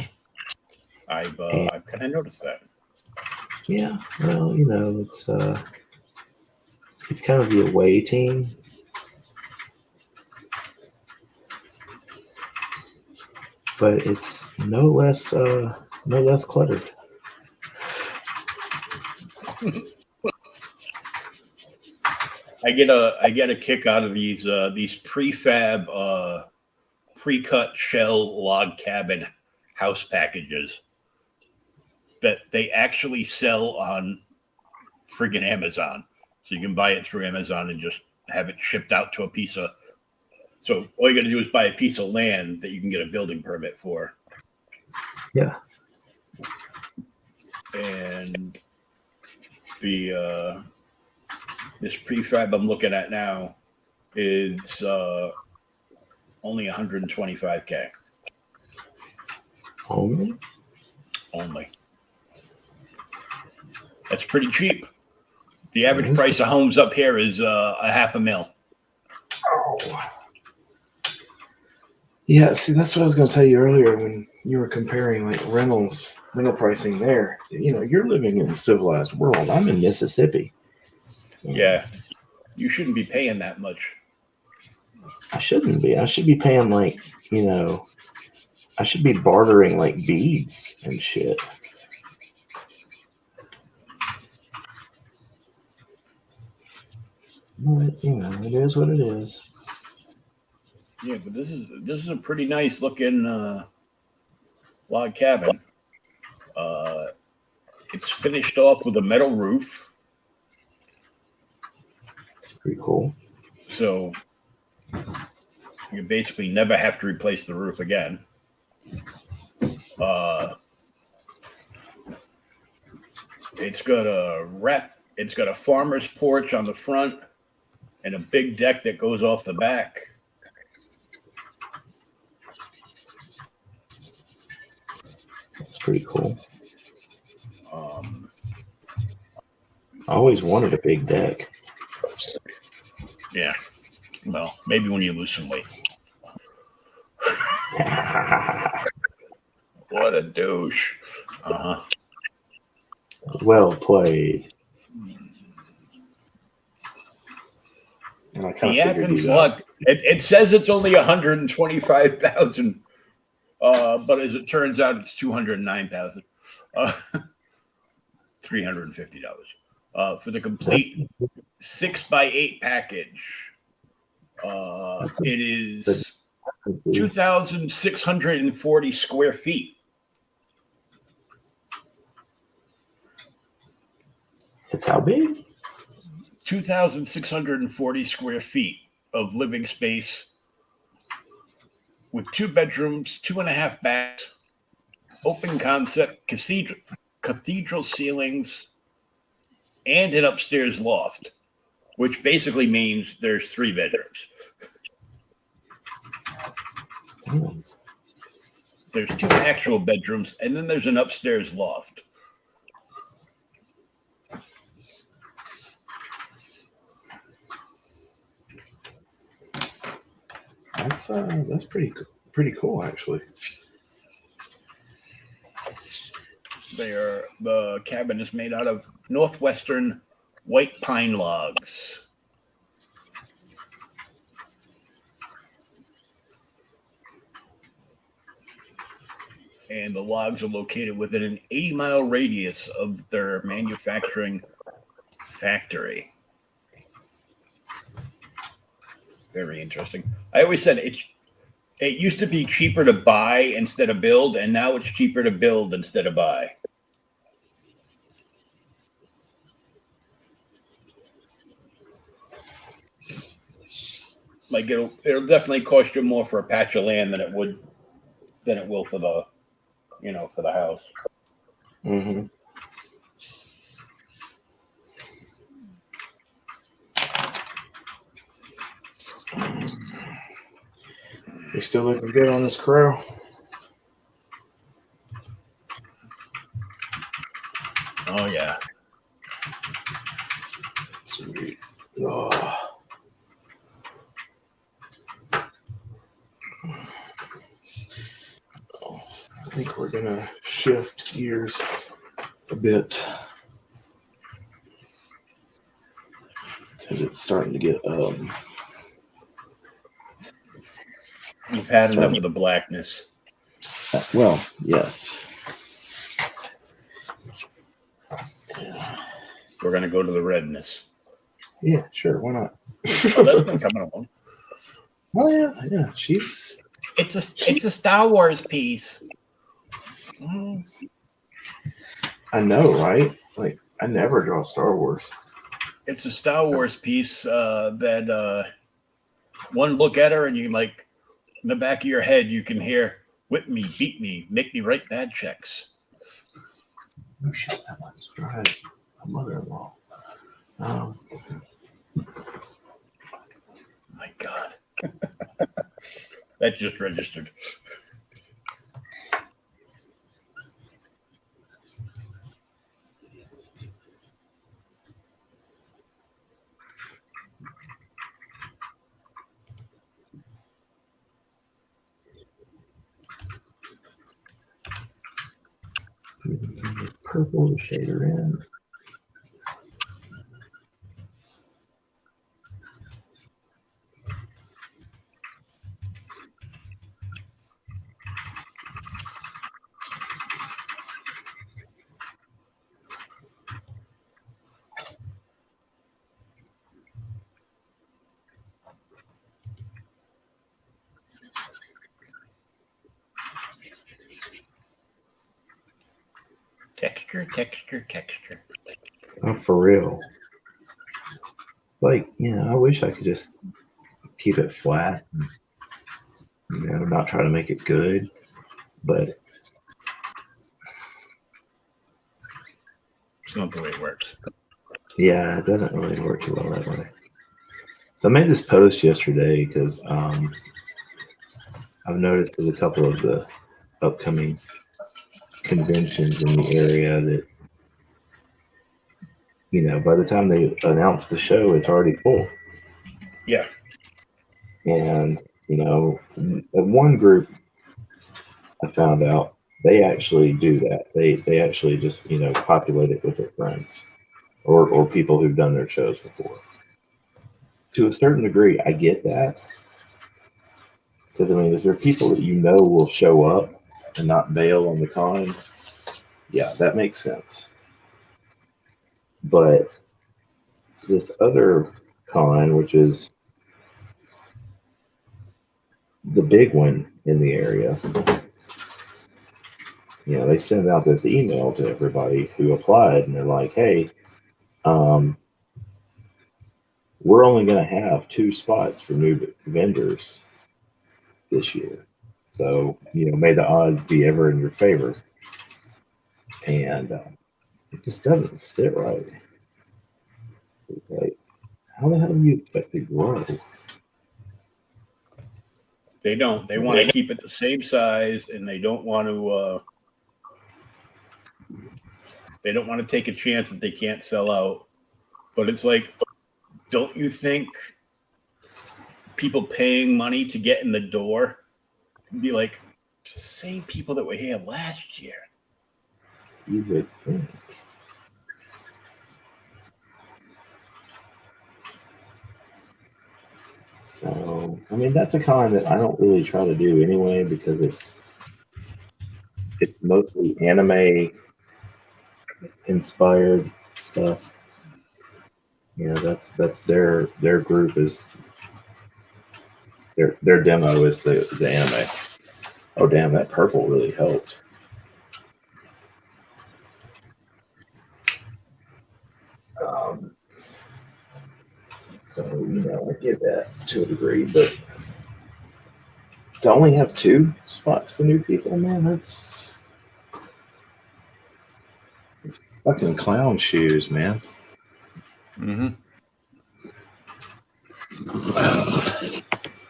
I've kind of noticed that. Yeah, well, it's kind of the away team. But it's no less cluttered. I get a kick out of these prefab pre-cut shell log cabin house packages that they actually sell on friggin' Amazon. So you can buy it through Amazon and just have it shipped out to a piece of. So all you got to do is buy a piece of land that you can get a building permit for. Yeah. And the this prefab I'm looking at now is only $125K. Only? Only. That's pretty cheap. The average price of homes up here is $500,000. Oh. Yeah, see, that's what I was going to tell you earlier when you were comparing like rental pricing there. You're living in a civilized world. I'm in Mississippi. Yeah, you shouldn't be paying that much. I shouldn't be. I should be paying like, I should be bartering like beads and shit. But, it is what it is. Yeah, but this is a pretty nice looking log cabin. It's finished off with a metal roof. It's pretty cool. So you basically never have to replace the roof again. It's got a farmer's porch on the front and a big deck that goes off the back. pretty cool. Um, I always wanted a big deck. yeah. Well, maybe when you lose some weight. What a douche. Uh-huh. Well played. And I kind The of figured Athens you out. luck. It says it's only 125,000, but as it turns out, it's 209,000, $350 for the complete 6x8 package. It is 2,640 square feet. It's how big? 2,640 square feet of living space with 2 bedrooms, 2.5 baths, open concept cathedral ceilings, and an upstairs loft, which basically means there's 3 bedrooms. There's 2 actual bedrooms, and then there's an upstairs loft. That's pretty cool actually. The cabin is made out of northwestern white pine logs. And the logs are located within an 80-mile radius of their manufacturing factory. Very interesting. I always said it used to be cheaper to buy instead of build, and now it's cheaper to build instead of buy. Like it'll definitely cost you more for a patch of land than it will for the for the house. Mm-hmm. You still looking good on this crow? Oh yeah. Sweet. Oh. I think we're gonna shift gears a bit because it's starting to get You've had enough of the blackness. well, yes. We're gonna go to the redness. Yeah, sure. Why not? Oh, that's been coming along. Oh yeah. She's. It's a Star Wars piece. I know, right? Like I never draw Star Wars. It's a Star Wars piece that one look at her and you like in the back of your head you can hear whip me, beat me, make me write bad checks. Oh shit, that one's right. My mother-in-law. My God. That just registered. Purple to shade her in. Texture. Oh, for real. Like, I wish I could just keep it flat. And, not try to make it good, but It's not the way it works. yeah, it doesn't really work too well that way. So I made this post yesterday because I've noticed with a couple of the upcoming conventions in the area that, by the time they announce the show, it's already full. Yeah. And, one group I found out, they actually do that. They actually just, populate it with their friends or people who've done their shows before. To a certain degree, I get that. Because, if there are people that will show up and not bail on the con, yeah, that makes sense. But this other con, which is the big one in the area, they send out this email to everybody who applied, and they're like, hey, we're only going to have 2 spots for new vendors this year. So, may the odds be ever in your favor. And it just doesn't sit right. It's like, how the hell do you expect to grow? They don't. They want to keep it the same size, and they don't want to. They don't want to take a chance that they can't sell out. But it's like, don't you think people paying money to get in the door can be like the same people that were here last year? You would think. So, that's a con that I don't really try to do anyway, because it's mostly anime inspired stuff. That's their group is their demo is the anime. Oh damn, that purple really helped. So I get that to a degree, but to only have 2 spots for new people, man, it's fucking clown shoes, man. Mm-hmm.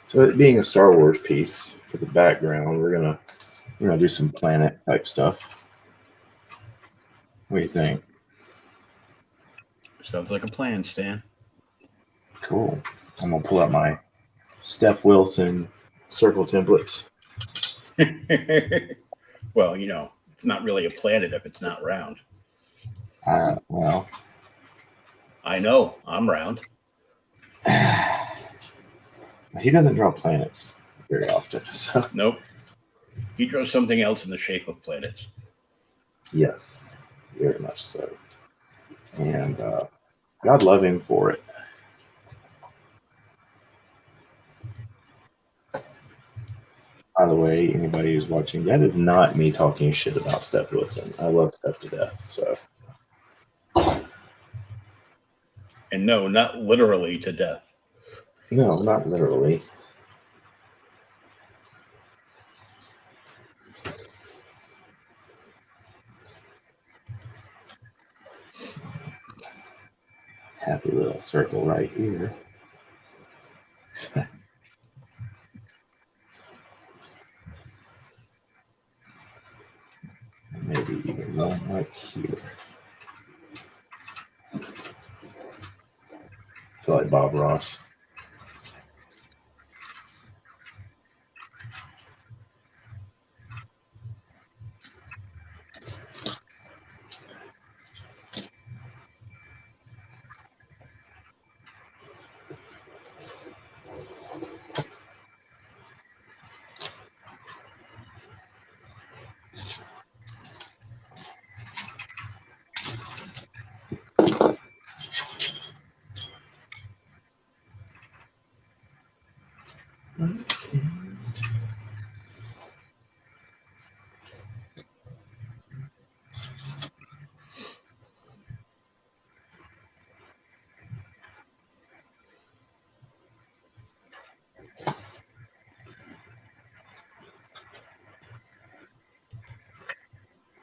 So it being a Star Wars piece for the background, we're gonna do some planet type stuff. What do you think? Sounds like a plan, Stan. Cool. I'm gonna pull out my Steph Wilson circle templates. Well, it's not really a planet if it's not round. Well, I know. I'm round. he doesn't draw planets very often. So Nope. He draws something else in the shape of planets. yes, very much so. And God love him for it. By the way, anybody who's watching, that is not me talking shit about Steph Wilson. I love Steph to death. So. And no, not literally to death. No, not literally. Happy little circle right here. Maybe even one right here. I feel like Bob Ross.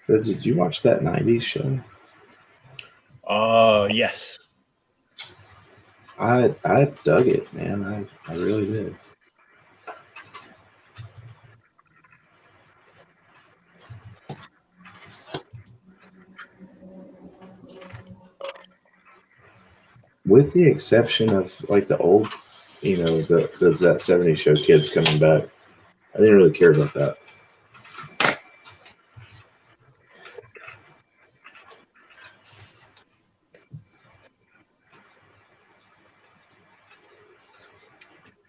So did you watch that 90s show? Yes. I dug it, man. I really did. with the exception of like the old, that 70s show kids coming back, I didn't really care about that.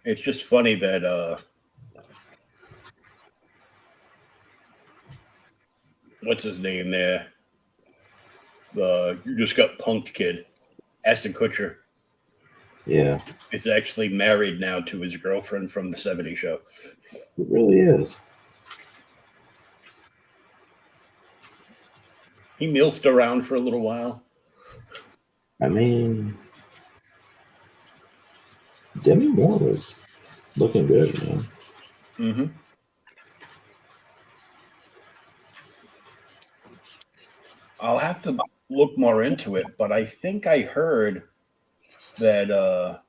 It's just funny that what's his name there? You just got punked kid, Ashton Kutcher. Yeah, Is actually married now to his girlfriend from the 70s show. it really is. He milfed around for a little while. I mean, Demi Moore was looking good, man. Mm-hmm. I'll have to look more into it, but I think I heard that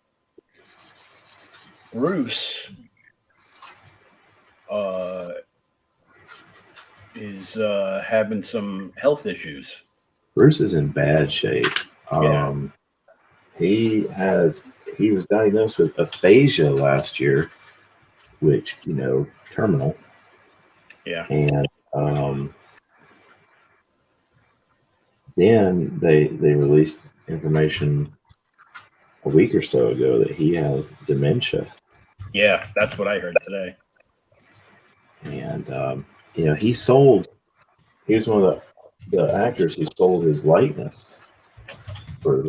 Bruce is having some health issues. Bruce is in bad shape. Yeah. He was diagnosed with aphasia last year, which, terminal. Yeah. And then they released information a week or so ago that he has dementia. Yeah, that's what I heard today. And he was one of the actors who sold his likeness for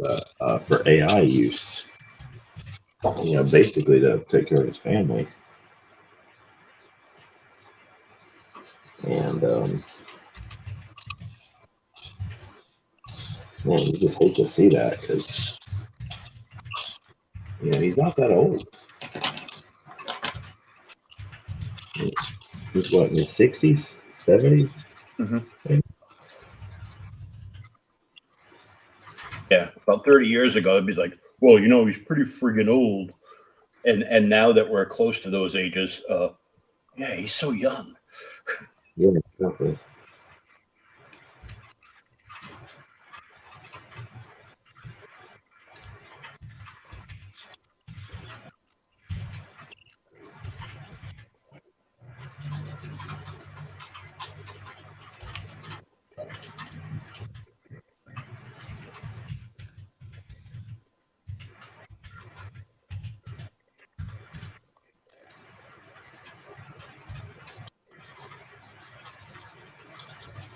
AI use. Basically to take care of his family. And man, you just hate to see that because he's not that old. He's what, in his 60s, 70s? Mm-hmm. Yeah, about 30 years ago, it'd be like, well, he's pretty friggin' old. And now that we're close to those ages, yeah, he's so young. Yeah, exactly.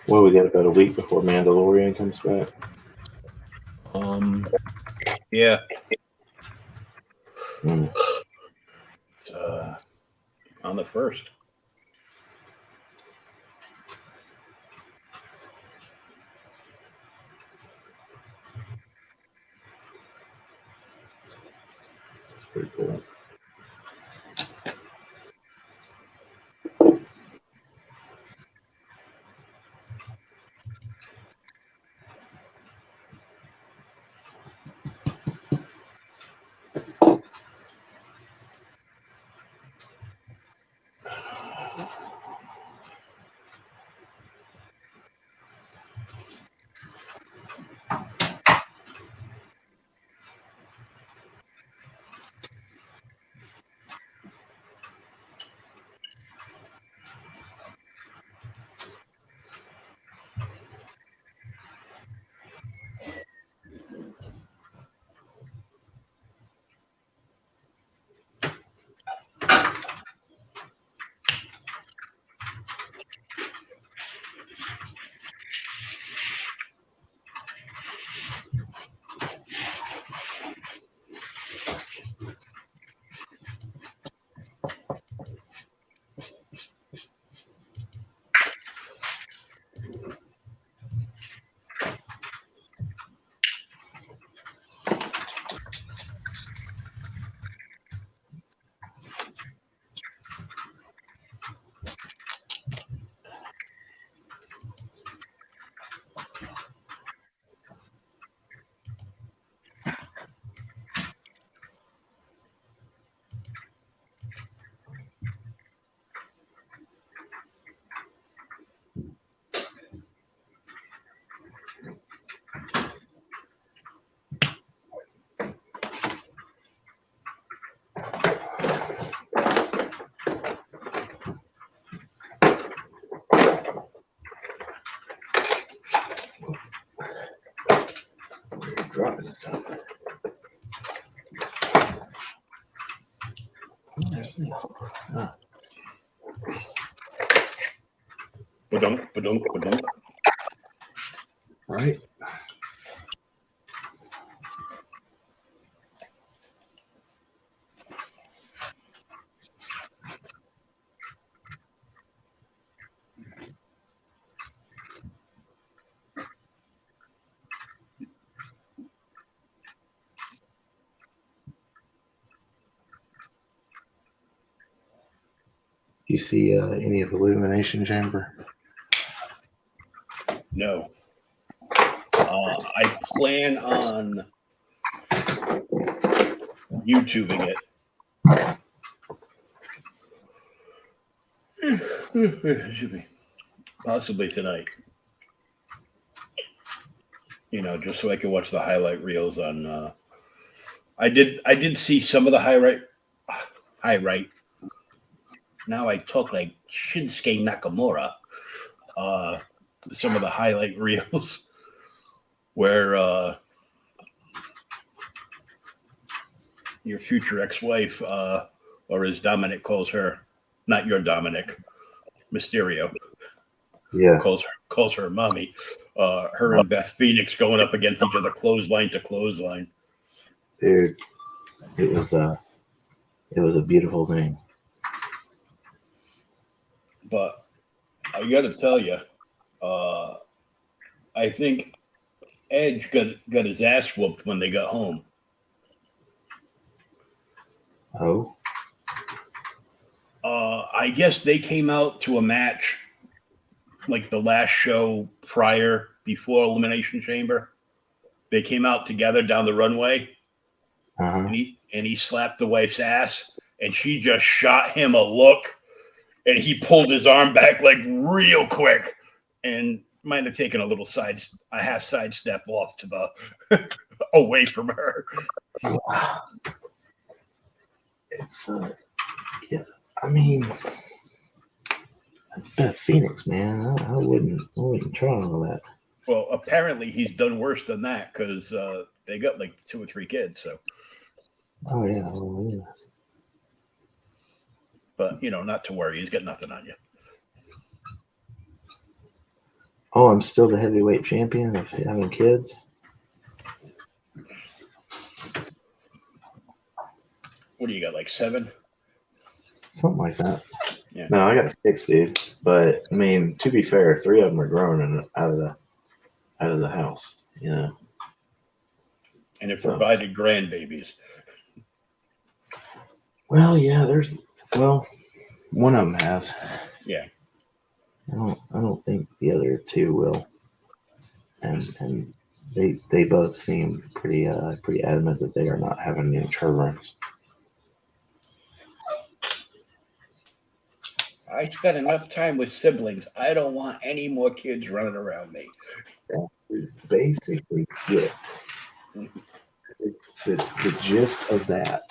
Well, we got about a week before Mandalorian comes back. Yeah. Mm. On the 1st. That's pretty cool. stuff. There's no. Ba-dunk, ba-dunk, ba-dunk. Right? You see any of Illumination Chamber? No. I plan on YouTubing it. Should be possibly tonight. You know, just so I can watch the highlight reels on. I did see some of the highlight. Now I talk like Shinsuke Nakamura. Some of the highlight reels where your future ex-wife, or as Dominic calls her, not your Dominic, Mysterio, Yeah. calls her mommy. Her and Beth Phoenix going up against each other, clothesline to clothesline. Dude, it was a beautiful thing. But I got to tell you, I think Edge got his ass whooped when they got home. Oh, I guess they came out to a match like the last show before Elimination Chamber. They came out together down the runway, and he slapped the wife's ass, and she just shot him a look, and he pulled his arm back like real quick, and might have taken a half side step off to the away from her. wow. It's yeah. I mean, that's Beth Phoenix, man. I wouldn't try all that. Well, apparently he's done worse than that because they got like 2 or 3 kids. So, Oh yeah. Oh, yeah. but not to worry, he's got nothing on you. Oh, I'm still the heavyweight champion of having kids. What do you got? Like 7? Something like that. Yeah. No, I got 6, dude. But I mean, to be fair, 3 of them are grown and out of the house. And it provided grandbabies. Well, yeah. One of them has. Yeah. I don't think the other 2 will. And they both seem pretty adamant that they are not having any children. I spent enough time with siblings. I don't want any more kids running around me. That is basically it. The gist of that.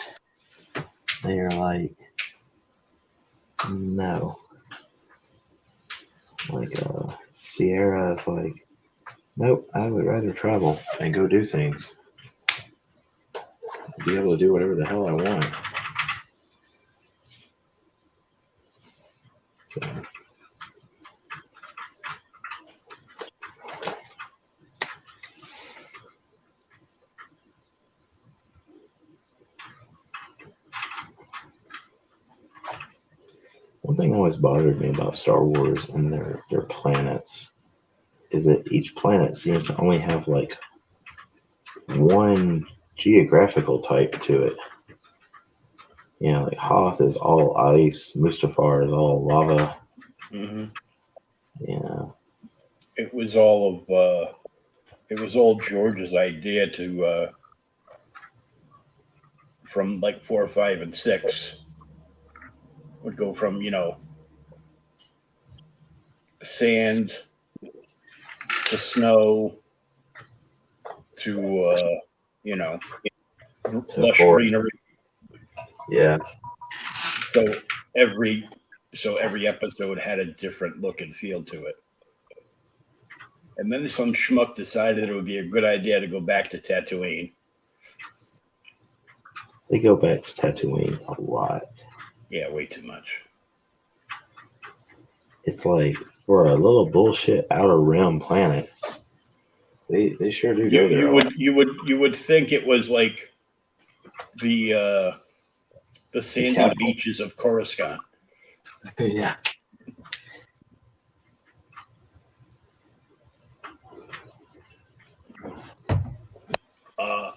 They are like, no. Like Sierra is like, nope, I would rather travel and go do things. Be able to do whatever the hell I want. So, one thing always bothered me about Star Wars and their planets is that each planet seems to only have like one geographical type to it. Like Hoth is all ice, Mustafar is all lava. Mm-hmm. Yeah. It was all George's idea to from like 4, 5, and 6 would go from sand to snow to lush greenery. Yeah. So every episode had a different look and feel to it. And then some schmuck decided it would be a good idea to go back to Tatooine. They go back to Tatooine a lot. Yeah, way too much. It's like for a little bullshit outer rim planet. They sure do go there. You would think it was like the sandy capital. beaches of Coruscant. Yeah.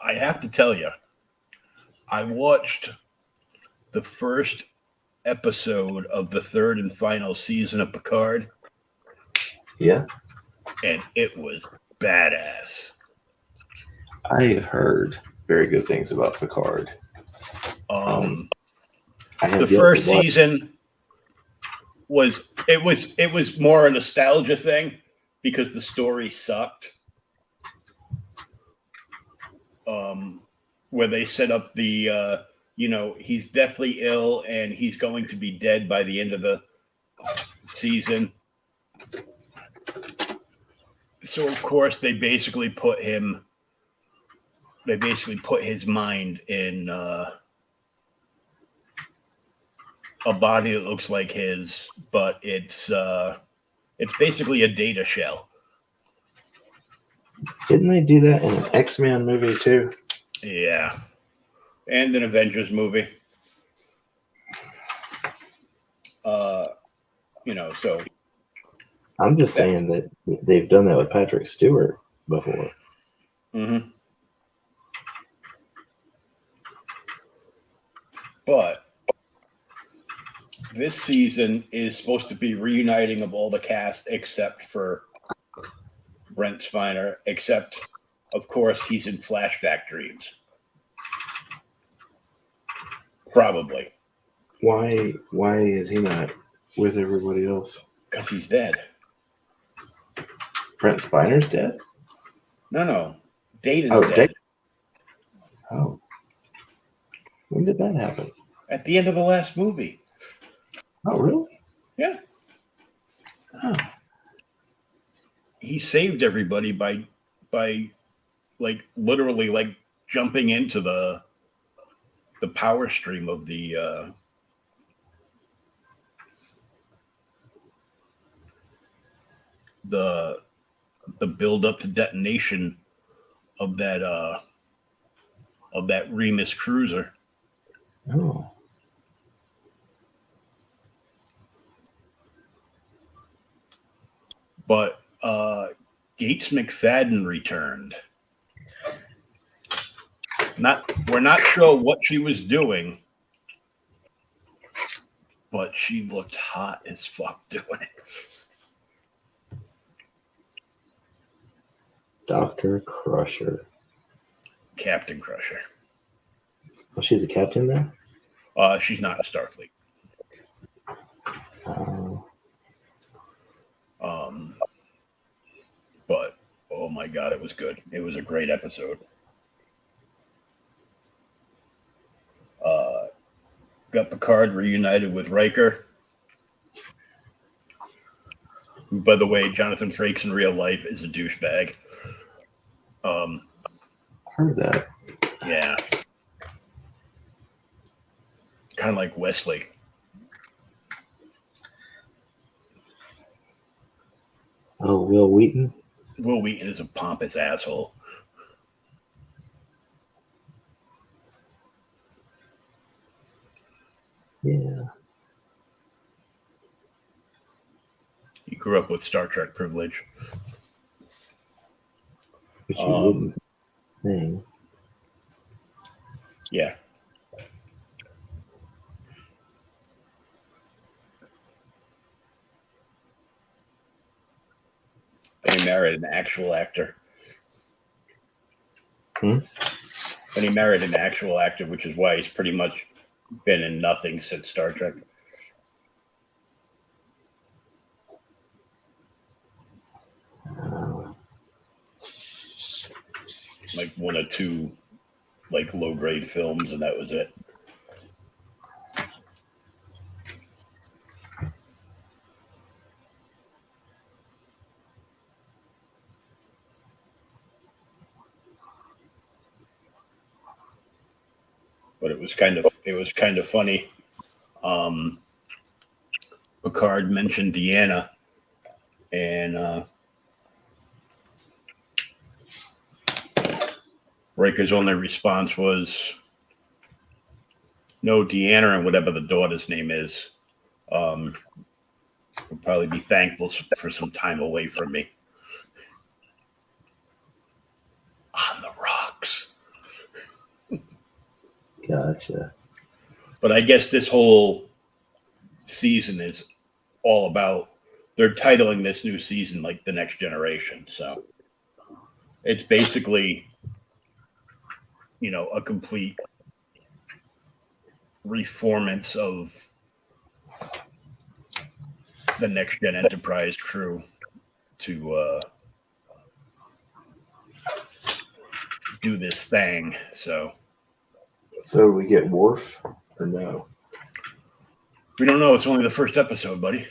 I have to tell you, I watched the first episode of the third and final season of Picard, Yeah. and it was badass. I heard very good things about Picard. The I first season was more a nostalgia thing because the story sucked. Where they set up the he's deathly ill and he's going to be dead by the end of the season. So of course they basically put his mind in a body that looks like his, but it's basically a data shell. Didn't they do that in an X-Men movie too? Yeah. And an Avengers movie. So I'm just saying that they've done that with Patrick Stewart before. Mm-hmm. But this season is supposed to be reuniting of all the cast except for Brent Spiner, except, of course, he's in flashback dreams. Probably. Why is he not with everybody else? Because he's dead. Brent Spiner's dead? No. Data's dead. Oh. When did that happen? At the end of the last movie. Oh, really? Yeah. Oh. He saved everybody by like literally like jumping into the power stream of the build up to detonation of that Remus cruiser. Oh. But Gates McFadden returned. We're not sure what she was doing, but she looked hot as fuck doing it. Dr. Crusher. Captain Crusher. Oh, she's a captain there? She's not in Starfleet. But oh my god, it was good. It was a great episode. Got Picard reunited with Riker. Who, by the way, Jonathan Frakes in real life is a douchebag. Heard that. Yeah. Kind of like Wesley. Oh, Will Wheaton? Will Wheaton is a pompous asshole. Yeah. He grew up with Star Trek privilege. Which you wouldn't think. Yeah. And he married an actual actor. And he married an actual actor, which is why he's pretty much been in nothing since Star Trek. Like one or two like low grade films, and that was it. but it was kind of funny. Picard mentioned Deanna, and Riker's only response was, "No, Deanna and whatever the daughter's name is, will probably be thankful for some time away from me." On the rocks. Gotcha. But I guess this whole season is all about, they're titling this new season like The Next Generation. So it's basically, a complete reformance of the Next Gen Enterprise crew to do this thing. So we get Worf or no? we don't know. It's only the first episode, buddy.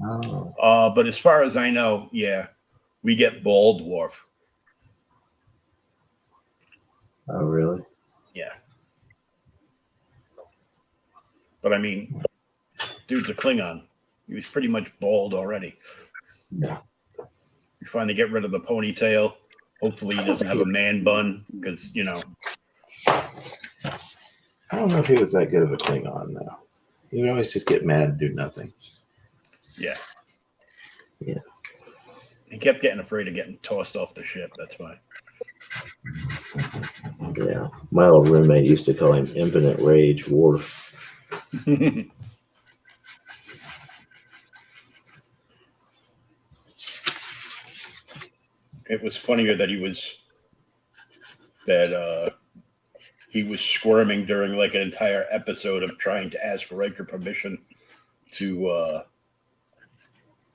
Oh. But as far as I know, yeah, we get bald Worf. Oh, really? Yeah. But I mean, dude's a Klingon. He was pretty much bald already. Yeah. You finally get rid of the ponytail. Hopefully he doesn't have a man bun because, I don't know if he was that good of a Klingon, though. He would always just get mad and do nothing. Yeah. Yeah. He kept getting afraid of getting tossed off the ship. That's why. Yeah. My old roommate used to call him Impotent Rage Worf. It was funnier that he was squirming during like an entire episode of trying to ask Riker permission to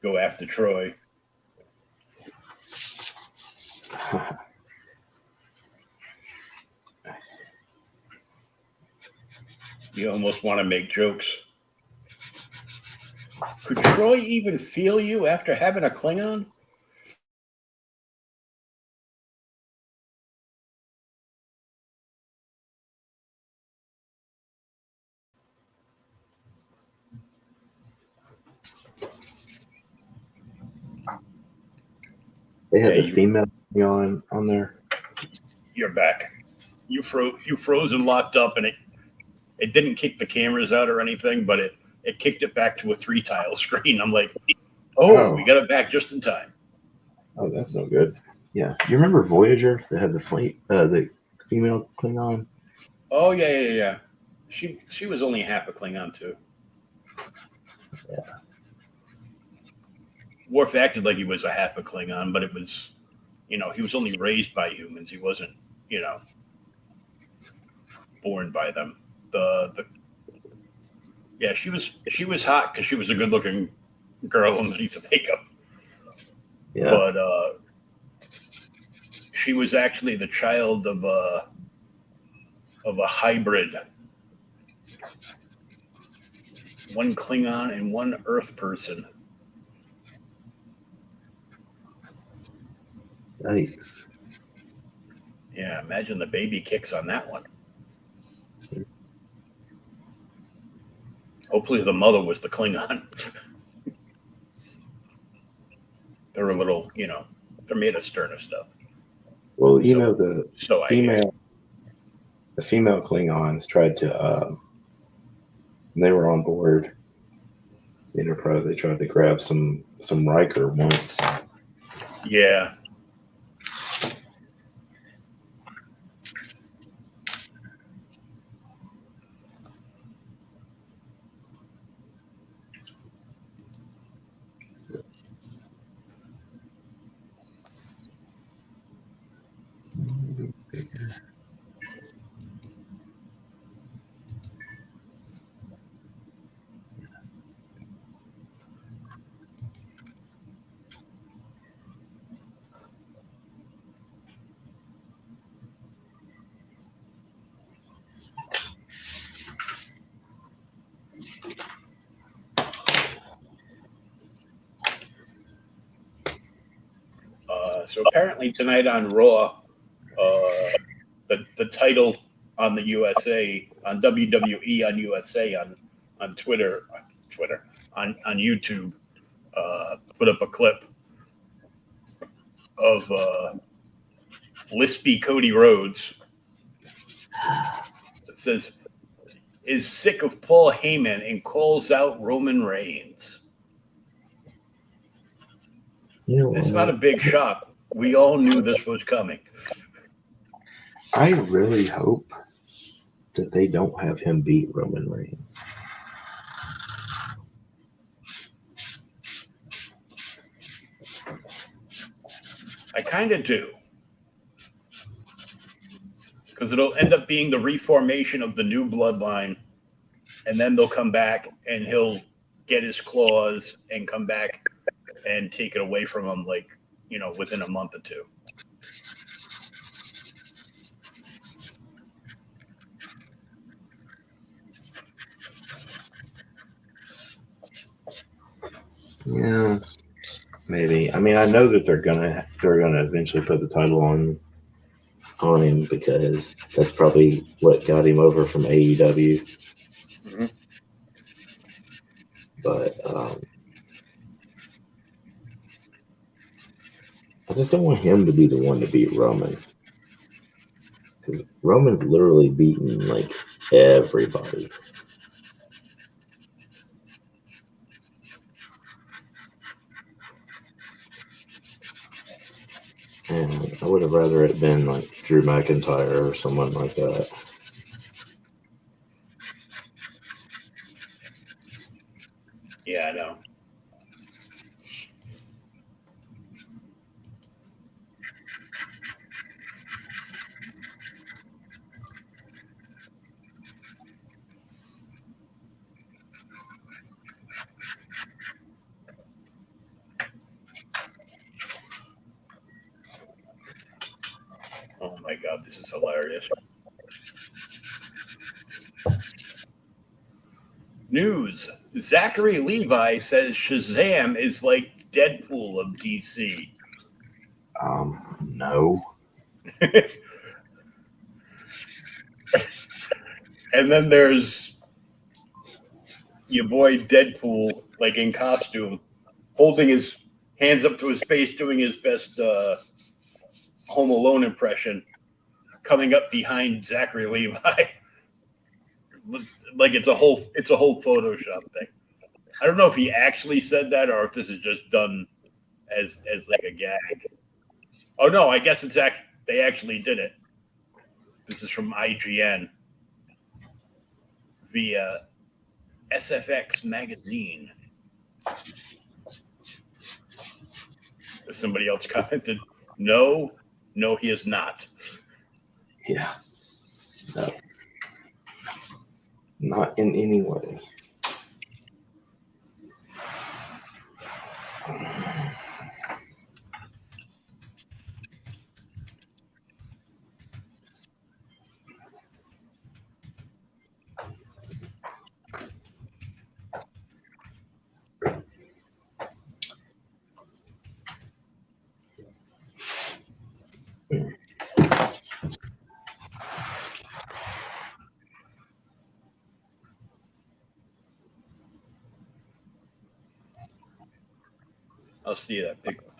go after Troy. You almost want to make jokes. Could Troy even feel you after having a Klingon? They had the female on there. You're back. You froze and locked up, and it didn't kick the cameras out or anything, but it kicked it back to a 3-tile screen. I'm like, oh, we got it back just in time. Oh, that's no good. Yeah, you remember Voyager that had the female Klingon? Oh yeah. She was only half a Klingon too. Yeah. Worf acted like he was a half a Klingon, but it was, he was only raised by humans. He wasn't, born by them. Yeah, she was hot because she was a good looking girl underneath the makeup. Yeah. But she was actually the child of a hybrid. One Klingon and one Earth person. Nice. Yeah, imagine the baby kicks on that one. Hopefully the mother was the Klingon. They're a little, they're made of sterner stuff. Well, the female Klingons tried to, they were on board the Enterprise. They tried to grab some Riker once. Yeah. So apparently tonight on Raw, the title on the USA, on WWE on USA on Twitter, on YouTube, put up a clip of Lispy Cody Rhodes. It says, is sick of Paul Heyman and calls out Roman Reigns. It's not a big shock. We all knew this was coming. I really hope that they don't have him beat Roman Reigns. I kind of do. Because it'll end up being the reformation of the new bloodline, and then they'll come back and he'll get his claws and come back and take it away from him, like, you know, within a month or two. Yeah, maybe. I mean, I know that they're gonna eventually put the title on him because that's probably what got him over from AEW. Mm-hmm. But I just don't want him to be the one to beat Roman, because Roman's literally beaten like everybody. And I would have rather it been like Drew McIntyre or someone like that. Yeah, I know. Oh my God, this is hilarious. News. Zachary Levi says Shazam is like Deadpool of DC. No. And then there's your boy Deadpool, like in costume, holding his hands up to his face, doing his best Home Alone impression, coming up behind Zachary Levi. Like it's a whole Photoshop thing. I don't know if he actually said that or if this is just done as like a gag. Oh no, I guess they actually did it. This is from IGN via SFX magazine. Somebody else commented, no, he is not. Yeah. No. Not in any way.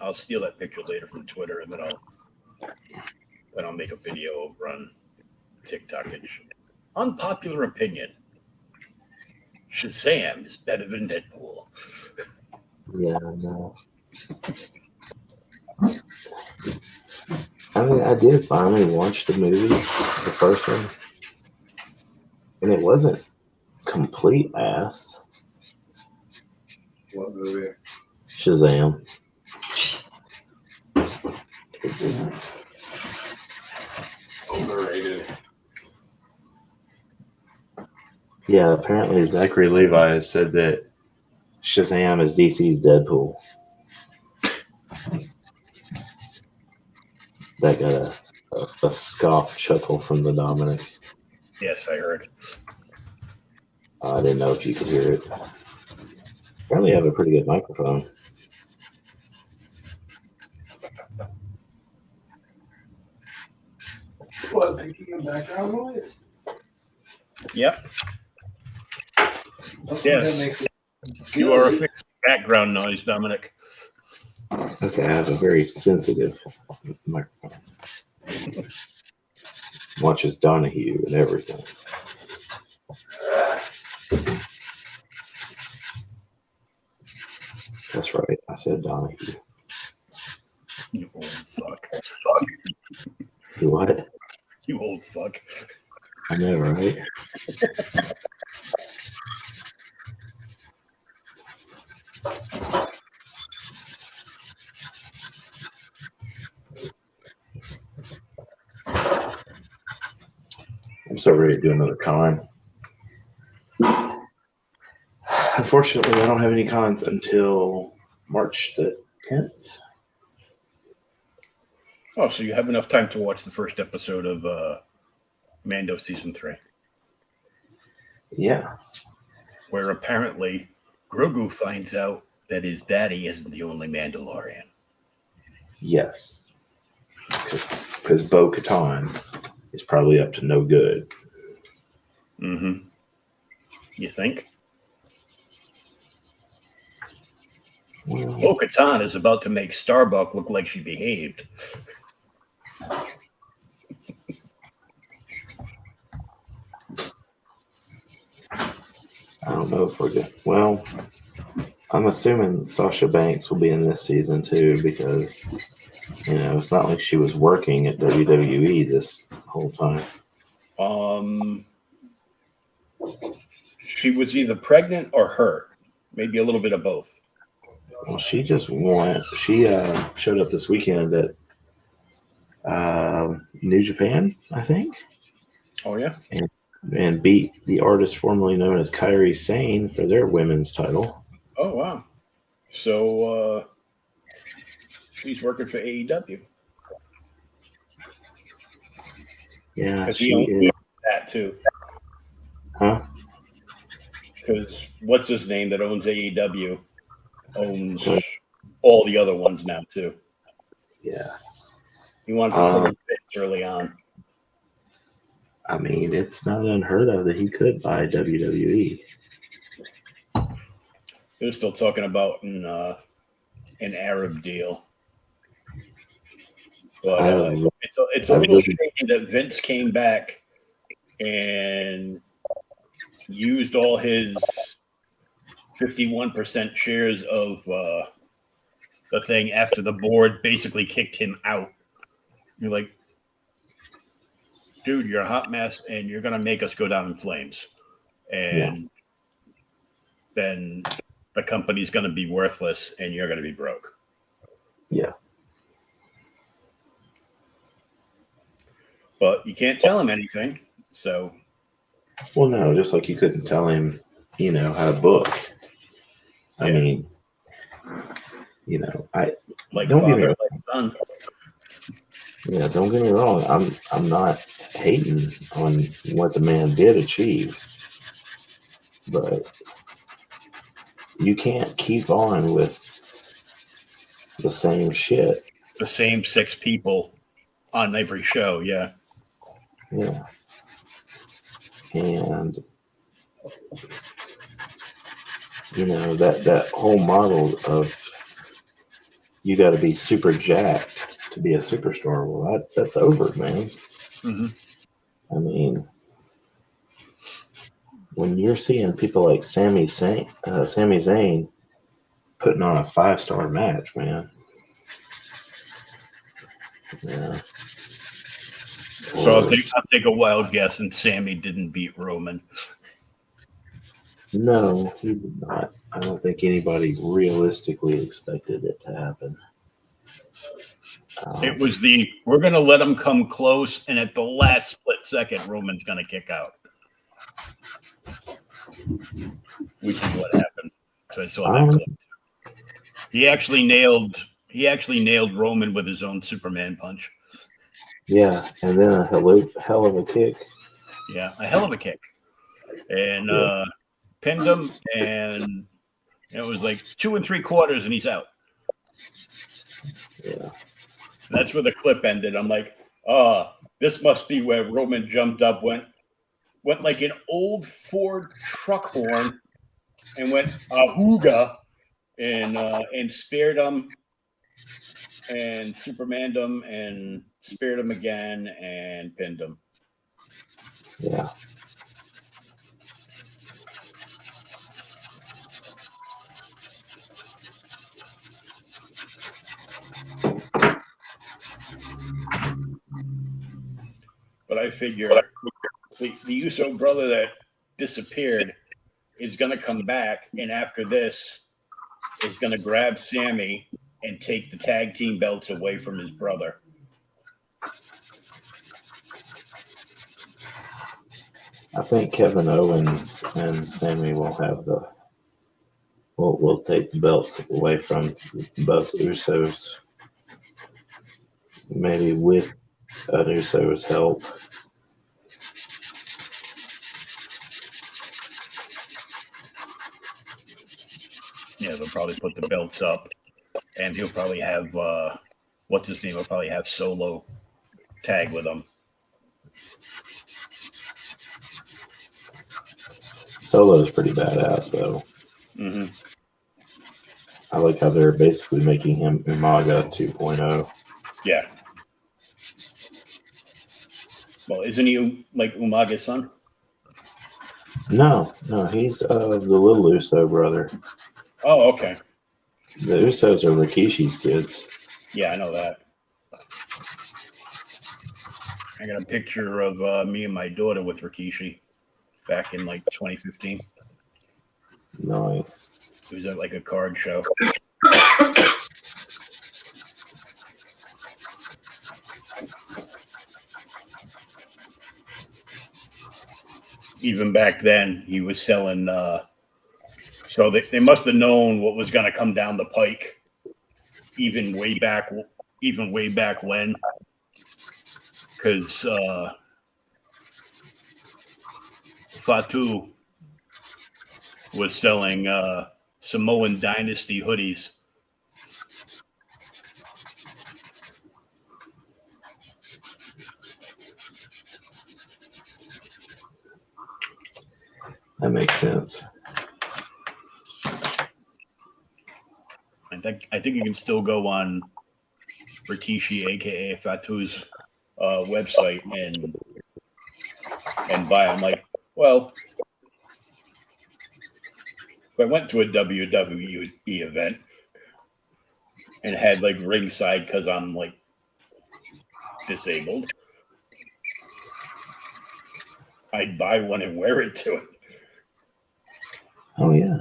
I'll steal that picture later from Twitter, and then I'll make a video over on TikTok. It's unpopular opinion. Shazam is better than Deadpool. Yeah, no. I mean, I did finally watch the movie, the first one, and it wasn't complete ass. What movie? Shazam. Overrated. Yeah, apparently Zachary Levi has said that Shazam is DC's Deadpool. That got a scoff chuckle from the Dominic. Yes, I heard. I didn't know if you could hear it. Apparently, I have a pretty good microphone. what? Making a background noise? Yep. Yes. Yes. You are a background noise, Dominic. Okay, I have a very sensitive microphone. Watches Donahue and everything. That's right. I said Donahue. You old fuck. You what? You old fuck. I know, right? I'm so ready to do another con. Unfortunately, I don't have any cons until March the 10th. Oh, so you have enough time to watch the first episode of Mando season 3, Yeah. where apparently Grogu finds out that his daddy isn't the only Mandalorian. Yes. Because Bo-Katan is probably up to no good. Mm-hmm. You think? Well, Bo-Katan is about to make Starbuck look like she behaved. I don't know if we're good. Well, I'm assuming Sasha Banks will be in this season too, because it's not like she was working at WWE this whole time. She was either pregnant or hurt. Maybe a little bit of both. Well, she just went. She showed up this weekend at New Japan, I think. Oh, yeah? And beat the artist formerly known as Kairi Sane for their women's title. Oh, wow. So she's working for AEW. Yeah, Because she he owns is. that too. Huh? Because what's his name that owns AEW owns Good. all the other ones now too. Yeah. He wanted to put him fits early on. I mean, it's not unheard of that he could buy WWE. They were still talking about an Arab deal. But it's a little shame that Vince came back and used all his 51% shares of the thing after the board basically kicked him out. You're like, dude, you're a hot mess and you're going to make us go down in flames. And then the company's going to be worthless and you're going to be broke. Yeah. But you can't tell him anything. So. Well, no, just like you couldn't tell him, how to book. I mean, I like don't father, get me wrong. like son. Yeah, don't get me wrong. I'm not hating on what the man did achieve, but you can't keep on with the same shit. The same 6 people on every show, yeah. Yeah. And that whole model of you got to be super jacked to be a superstar. Well, that's over, man. Mm-hmm. I mean, when you're seeing people like Sami Zayn putting on a 5-star match, man. Yeah. So I'll take a wild guess, and Sammy didn't beat Roman. No, he did not. I don't think anybody realistically expected it to happen. It was we're going to let him come close, and at the last split second, Roman's going to kick out. Which is what happened. Because I saw that clip. He actually nailed Roman with his own Superman punch. Yeah, and then a hell of a kick. Yeah, a hell of a kick. And pinned him, and it was like 2 3/4, and he's out. Yeah. And that's where the clip ended. I'm like, This must be where Roman jumped up, went like an old Ford truck horn, and went ahooga, and speared him, and Supermaned him, and speared him again, and pinned him. Yeah. But I figure the Uso brother that disappeared is going to come back, and after this is going to grab Sammy and take the tag team belts away from his brother. I think Kevin Owens and Sammy will have will take the belts away from both Usos. Maybe with Uso's help. Yeah, they'll probably put the belts up, and he'll probably have what's his name? He'll probably have Solo tag with him. Solo's pretty badass, though. Mm-hmm. I like how they're basically making him Umaga 2.0. Yeah. Well, isn't he like Umaga's son? No, he's the little Uso brother. Oh, okay. The Usos are Rikishi's kids. Yeah, I know that. I got a picture of me and my daughter with Rikishi back in like 2015. Nice. It was at like a card show. Even back then, he was selling. So they must have known what was going to come down the pike, even way back when, because Fatu was selling Samoan Dynasty hoodies. That makes sense. I think you can still go on Rikishi, aka Fatu's website, and buy them. Like, well, if I went to a WWE event and had like ringside because I'm like disabled, I'd buy one and wear it to it. Oh, yeah.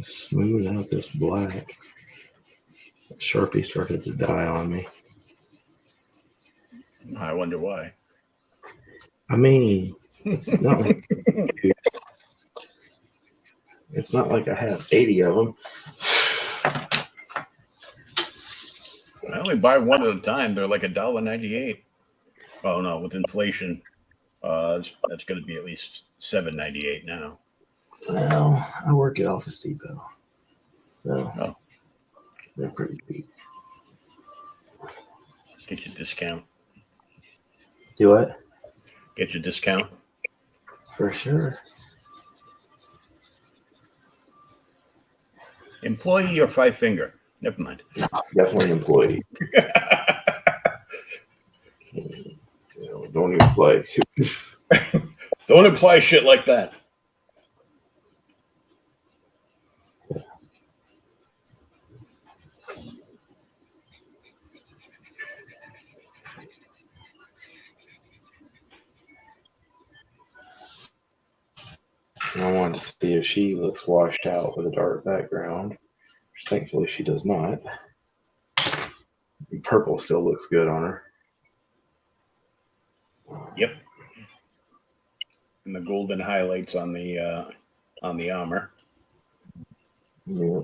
Smooth out this black. Sharpie started to die on me. I wonder why. I mean, it's not like I have 80 of them. I only buy one at a time. They're like $1.98. Oh no, with inflation, that's going to be at least $7.98 now. Well, I work at Office Depot. So Oh. They're pretty cheap. Get your discount. Do what? Get your discount. For sure. Employee or five finger? Never mind. Definitely an employee. Don't even play. Don't imply shit like that. And I wanted to see if she looks washed out with a dark background, which thankfully she does not. Purple still looks good on her. Yep. And the golden highlights on the armor. Yeah.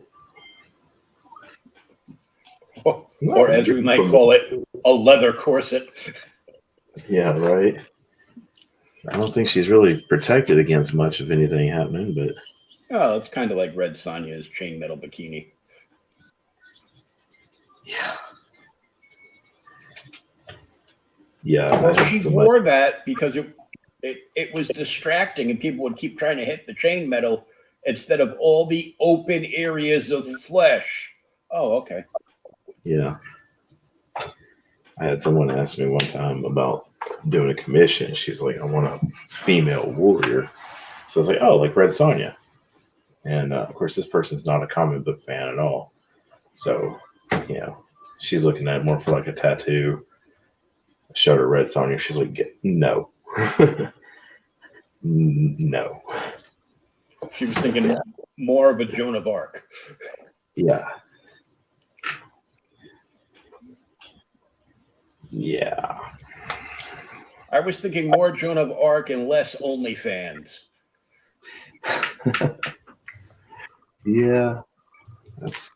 Or as we might call it, a leather corset. Yeah, right. I don't think she's really protected against much of anything happening, but Oh, it's kind of like Red Sonja's chainmetal bikini. yeah. Yeah. Well, she wore that because it was distracting and people would keep trying to hit the chainmetal instead of all the open areas of flesh. Oh, okay. Yeah. I had someone ask me one time about doing a commission. She's like, I want a female warrior. So I was like, oh, like Red Sonja. And of course, this person's not a comic book fan at all. So, you know, she's looking at it more for like a tattoo. I showed her Red Sonja. She's like, no. No. She was thinking more of a Joan of Arc. Yeah. Yeah. I was thinking more Joan of Arc and less OnlyFans. Yeah. That's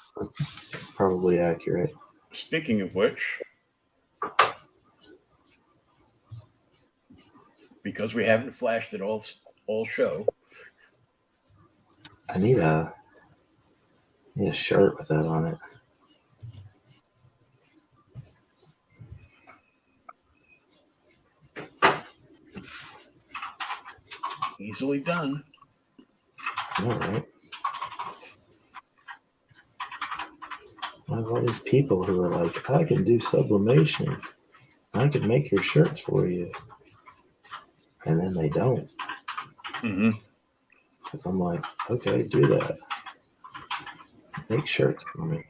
probably accurate. Speaking of which, because we haven't flashed it all show. I need a shirt with that on it. Easily done. All right. I have all these people who are like, I can do sublimation. I can make your shirts for you. And then they don't. Mm-hmm. Because I'm like, okay, do that. Make shirts for me.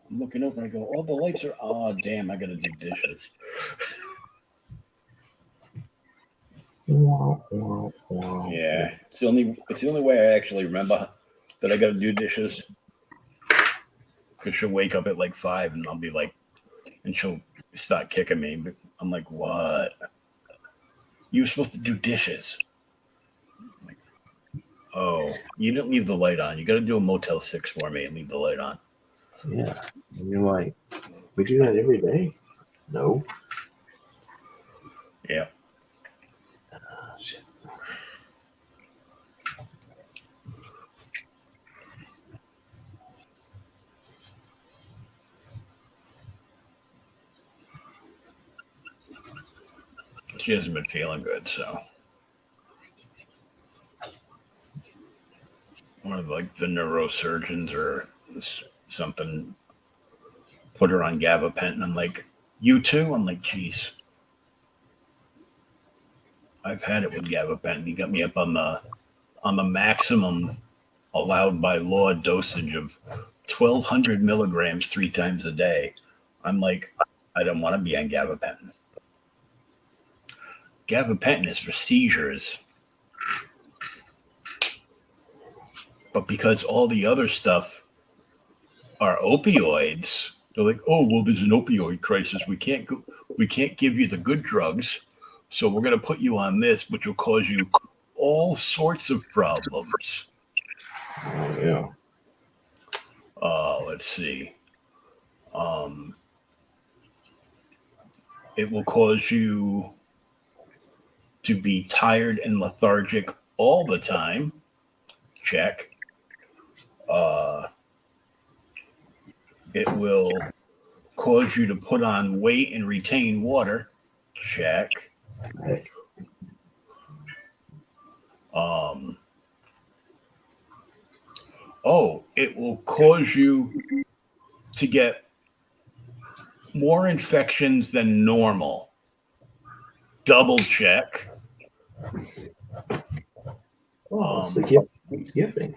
I'm looking over and I go, all the lights are, oh, damn, I got to do dishes. Yeah, it's the only way I actually remember that I got to do dishes. Because she'll wake up at like 5 and I'll be like, and she'll start kicking me. But I'm like, what? You were supposed to do dishes. I'm like, oh, you didn't leave the light on. You got to do a Motel 6 for me and leave the light on. Yeah. And you're like, we do that every day? No. Yeah. Shit. She hasn't been feeling good, so. One of like the neurosurgeons or something put her on gabapentin. I'm like, you too? I'm like, geez. I've had it with gabapentin. You got me up on the maximum allowed by law dosage of 1,200 milligrams 3 times a day. I'm like, I don't want to be on gabapentin. Gabapentin is for seizures. But because all the other stuff are opioids. They're like, oh, well, there's an opioid crisis. We can't give you the good drugs, so we're going to put you on this, which will cause you all sorts of problems. Oh, yeah. Let's see. It will cause you to be tired and lethargic all the time. Check. It will cause you to put on weight and retain water. Check. Right. It will cause you to get more infections than normal. Double check. Oh, it's the gift keeps giving.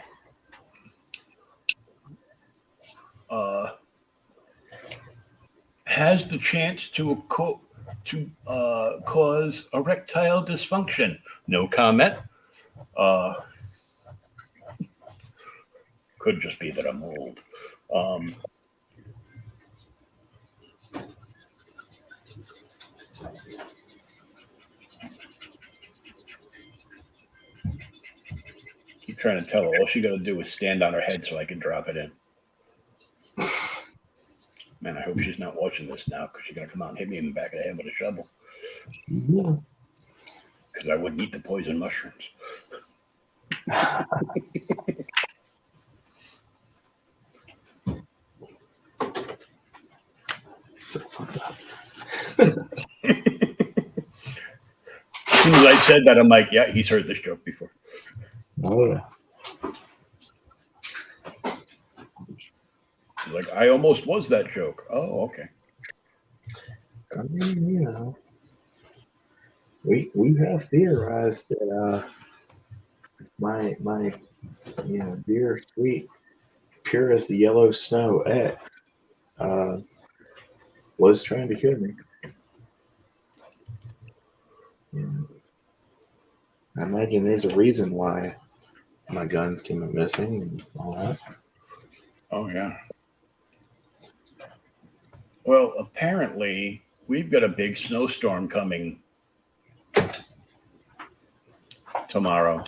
Has the chance to cause erectile dysfunction. No comment. Could just be that I'm old. Keep trying to tell her all she got to do is stand on her head so I can drop it in. Man, I hope she's not watching this now because she's going to come out and hit me in the back of the head with a shovel. Yeah. Because I wouldn't eat the poison mushrooms. So fucked up. As soon as I said that, I'm like, yeah, he's heard this joke before. Oh, yeah. Like, I almost was that joke. Oh, okay. I mean, you know, we have theorized that my dear sweet, pure as the yellow snow ex was trying to kill me. Yeah. I imagine there's a reason why my guns came missing and all that. Oh, yeah. Well, apparently, we've got a big snowstorm coming tomorrow.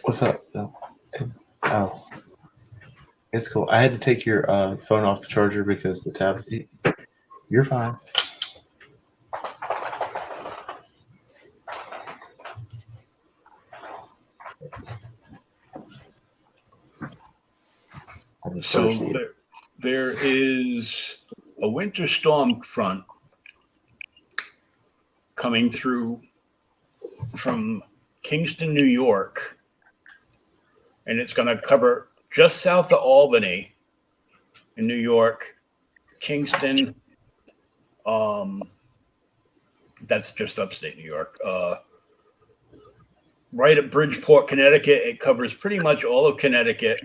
What's up? Oh, it's cool. I had to take your phone off the charger because the tab. You're fine. So there is a winter storm front coming through from Kingston, New York, and it's going to cover just south of Albany in New York, Kingston. That's just upstate New York. Right at Bridgeport, Connecticut, it covers pretty much all of Connecticut.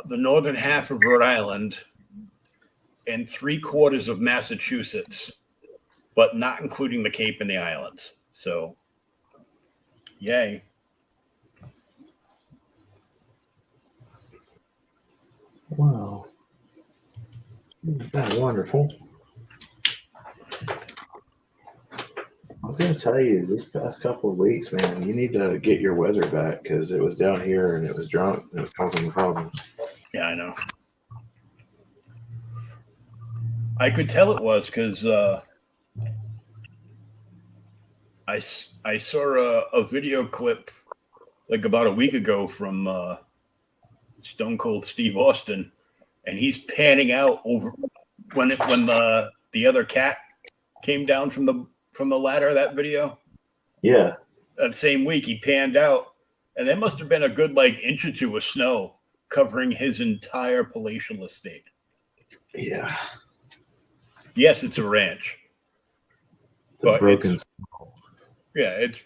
The northern half of Rhode Island, and 3/4 of Massachusetts, but not including the Cape and the islands. So, yay. Wow. Isn't that wonderful? I was going to tell you, this past couple of weeks, man, you need to get your weather back because it was down here and it was drunk and it was causing problems. Yeah, I know. I could tell it was because I saw a video clip like about a week ago from Stone Cold Steve Austin, and he's panning out over when the other cat came down from the ladder of that video. Yeah. That same week, he panned out, and there must have been a good inch or two of snow covering his entire palatial estate. Yeah. Yes, it's a ranch, but broken. it's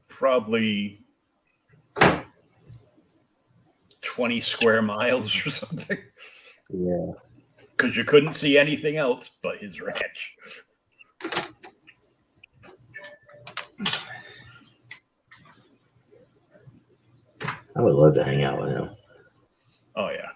probably 20 square miles or something. Yeah. Because you couldn't see anything else but his ranch. I would love to hang out with him. Oh, yeah.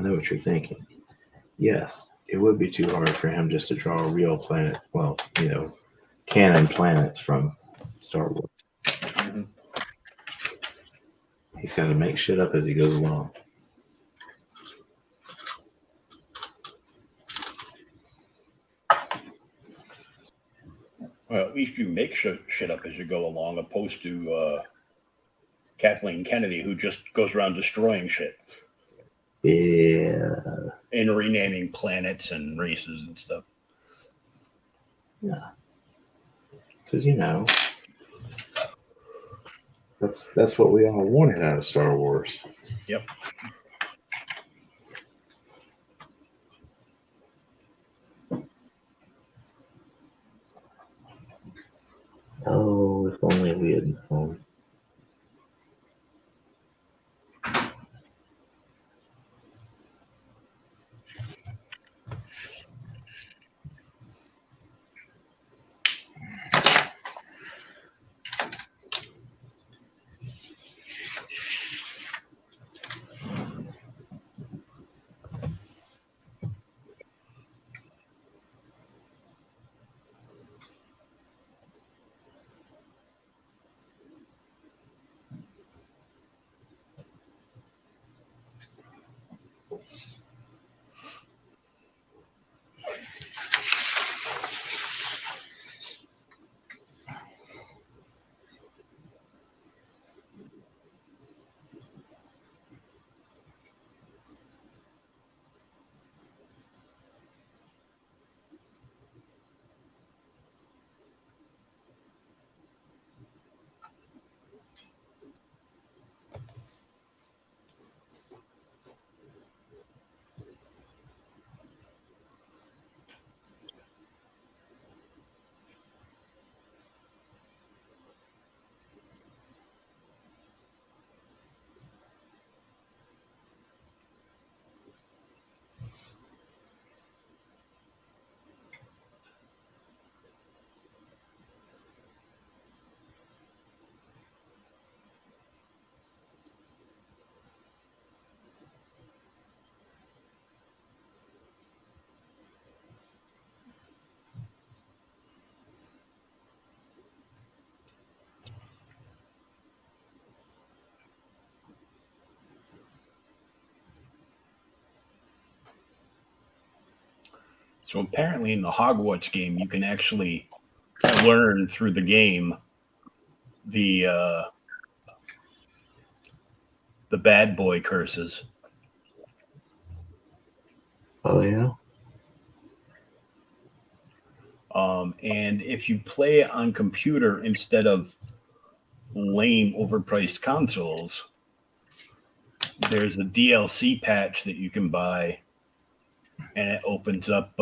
know what you're thinking. Yes, it would be too hard for him just to draw a real planet. Well, canon planets from Star Wars. Mhm. He's got to make shit up as he goes along. Well, at least you make shit up as you go along, opposed to Kathleen Kennedy, who just goes around destroying shit Yeah. and renaming planets and races and stuff. Yeah. Because that's what we all wanted out of Star Wars. Yep. Oh, if only we had known. So apparently in the Hogwarts game, you can actually learn through the game the bad boy curses. Oh, yeah? And if you play it on computer instead of lame, overpriced consoles, there's a DLC patch that you can buy, and it opens up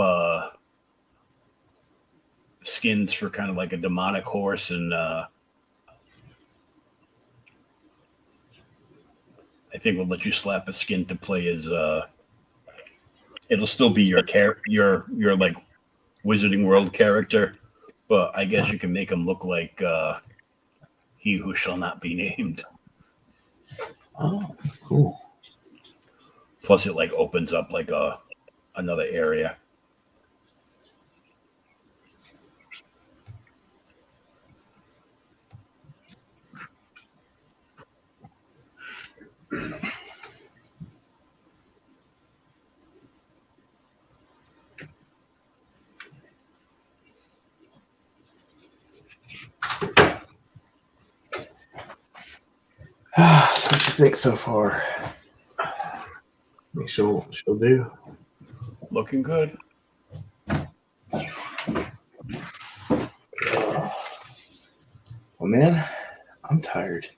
skins for kind of like a demonic horse, and I think we'll let you slap a skin to play as. It'll still be your like Wizarding World character, but I guess you can make him look like he who shall not be named. Oh, cool. Plus, it like opens up like another area. So what you think so far? Think she'll do? Looking good. Well, man, I'm tired.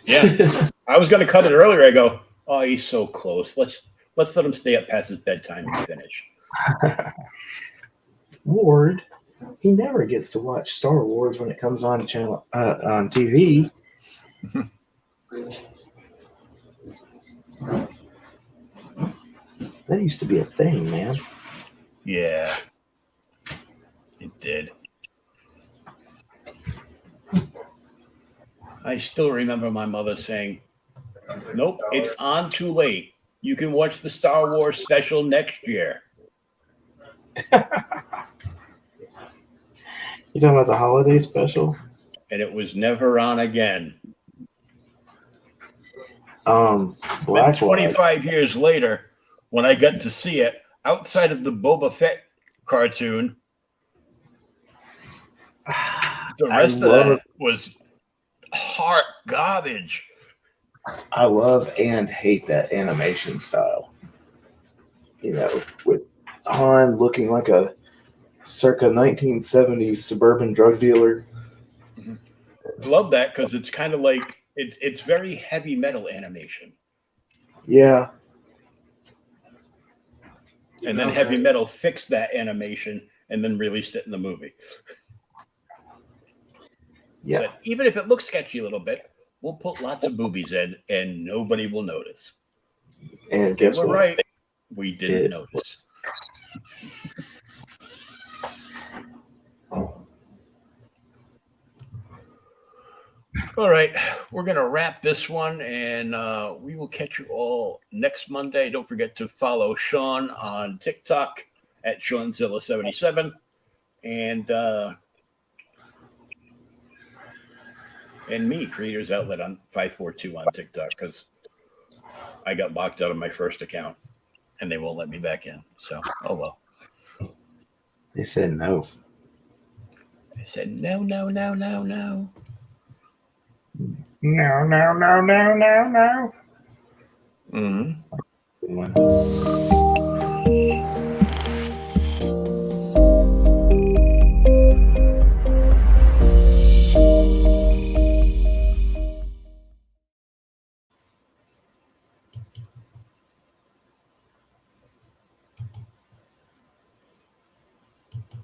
Yeah, I was going to cut it earlier. I go, oh, he's so close. Let's let him stay up past his bedtime and finish. Ward, he never gets to watch Star Wars when it comes on channel on TV. That used to be a thing, man. Yeah, it did. I still remember my mother saying, nope, it's on too late. You can watch the Star Wars special next year. You talking about the holiday special? And it was never on again. Then Black 25 years later, when I got to see it, outside of the Boba Fett cartoon, the rest of that was heart garbage. I love and hate that animation style. You know, with Han looking like a circa 1970s suburban drug dealer. I love that because it's kind of like it's very heavy metal animation. Yeah. And then heavy metal fixed that animation and then released it in the movie. Yeah. So even if it looks sketchy a little bit, we'll put lots of boobies in and nobody will notice. And guess We're what? right. We didn't notice. All right, we're going to wrap this one, and we will catch you all next Monday. Don't forget to follow Shawn on TikTok at Shawnzilla77, and me, Creators Outlet on 542 on TikTok, because I got locked out of my first account, and they won't let me back in. So, oh well. They said no. I said no, no, no, no, no. No, no, no, no, no, no. Mm-hmm. Good one.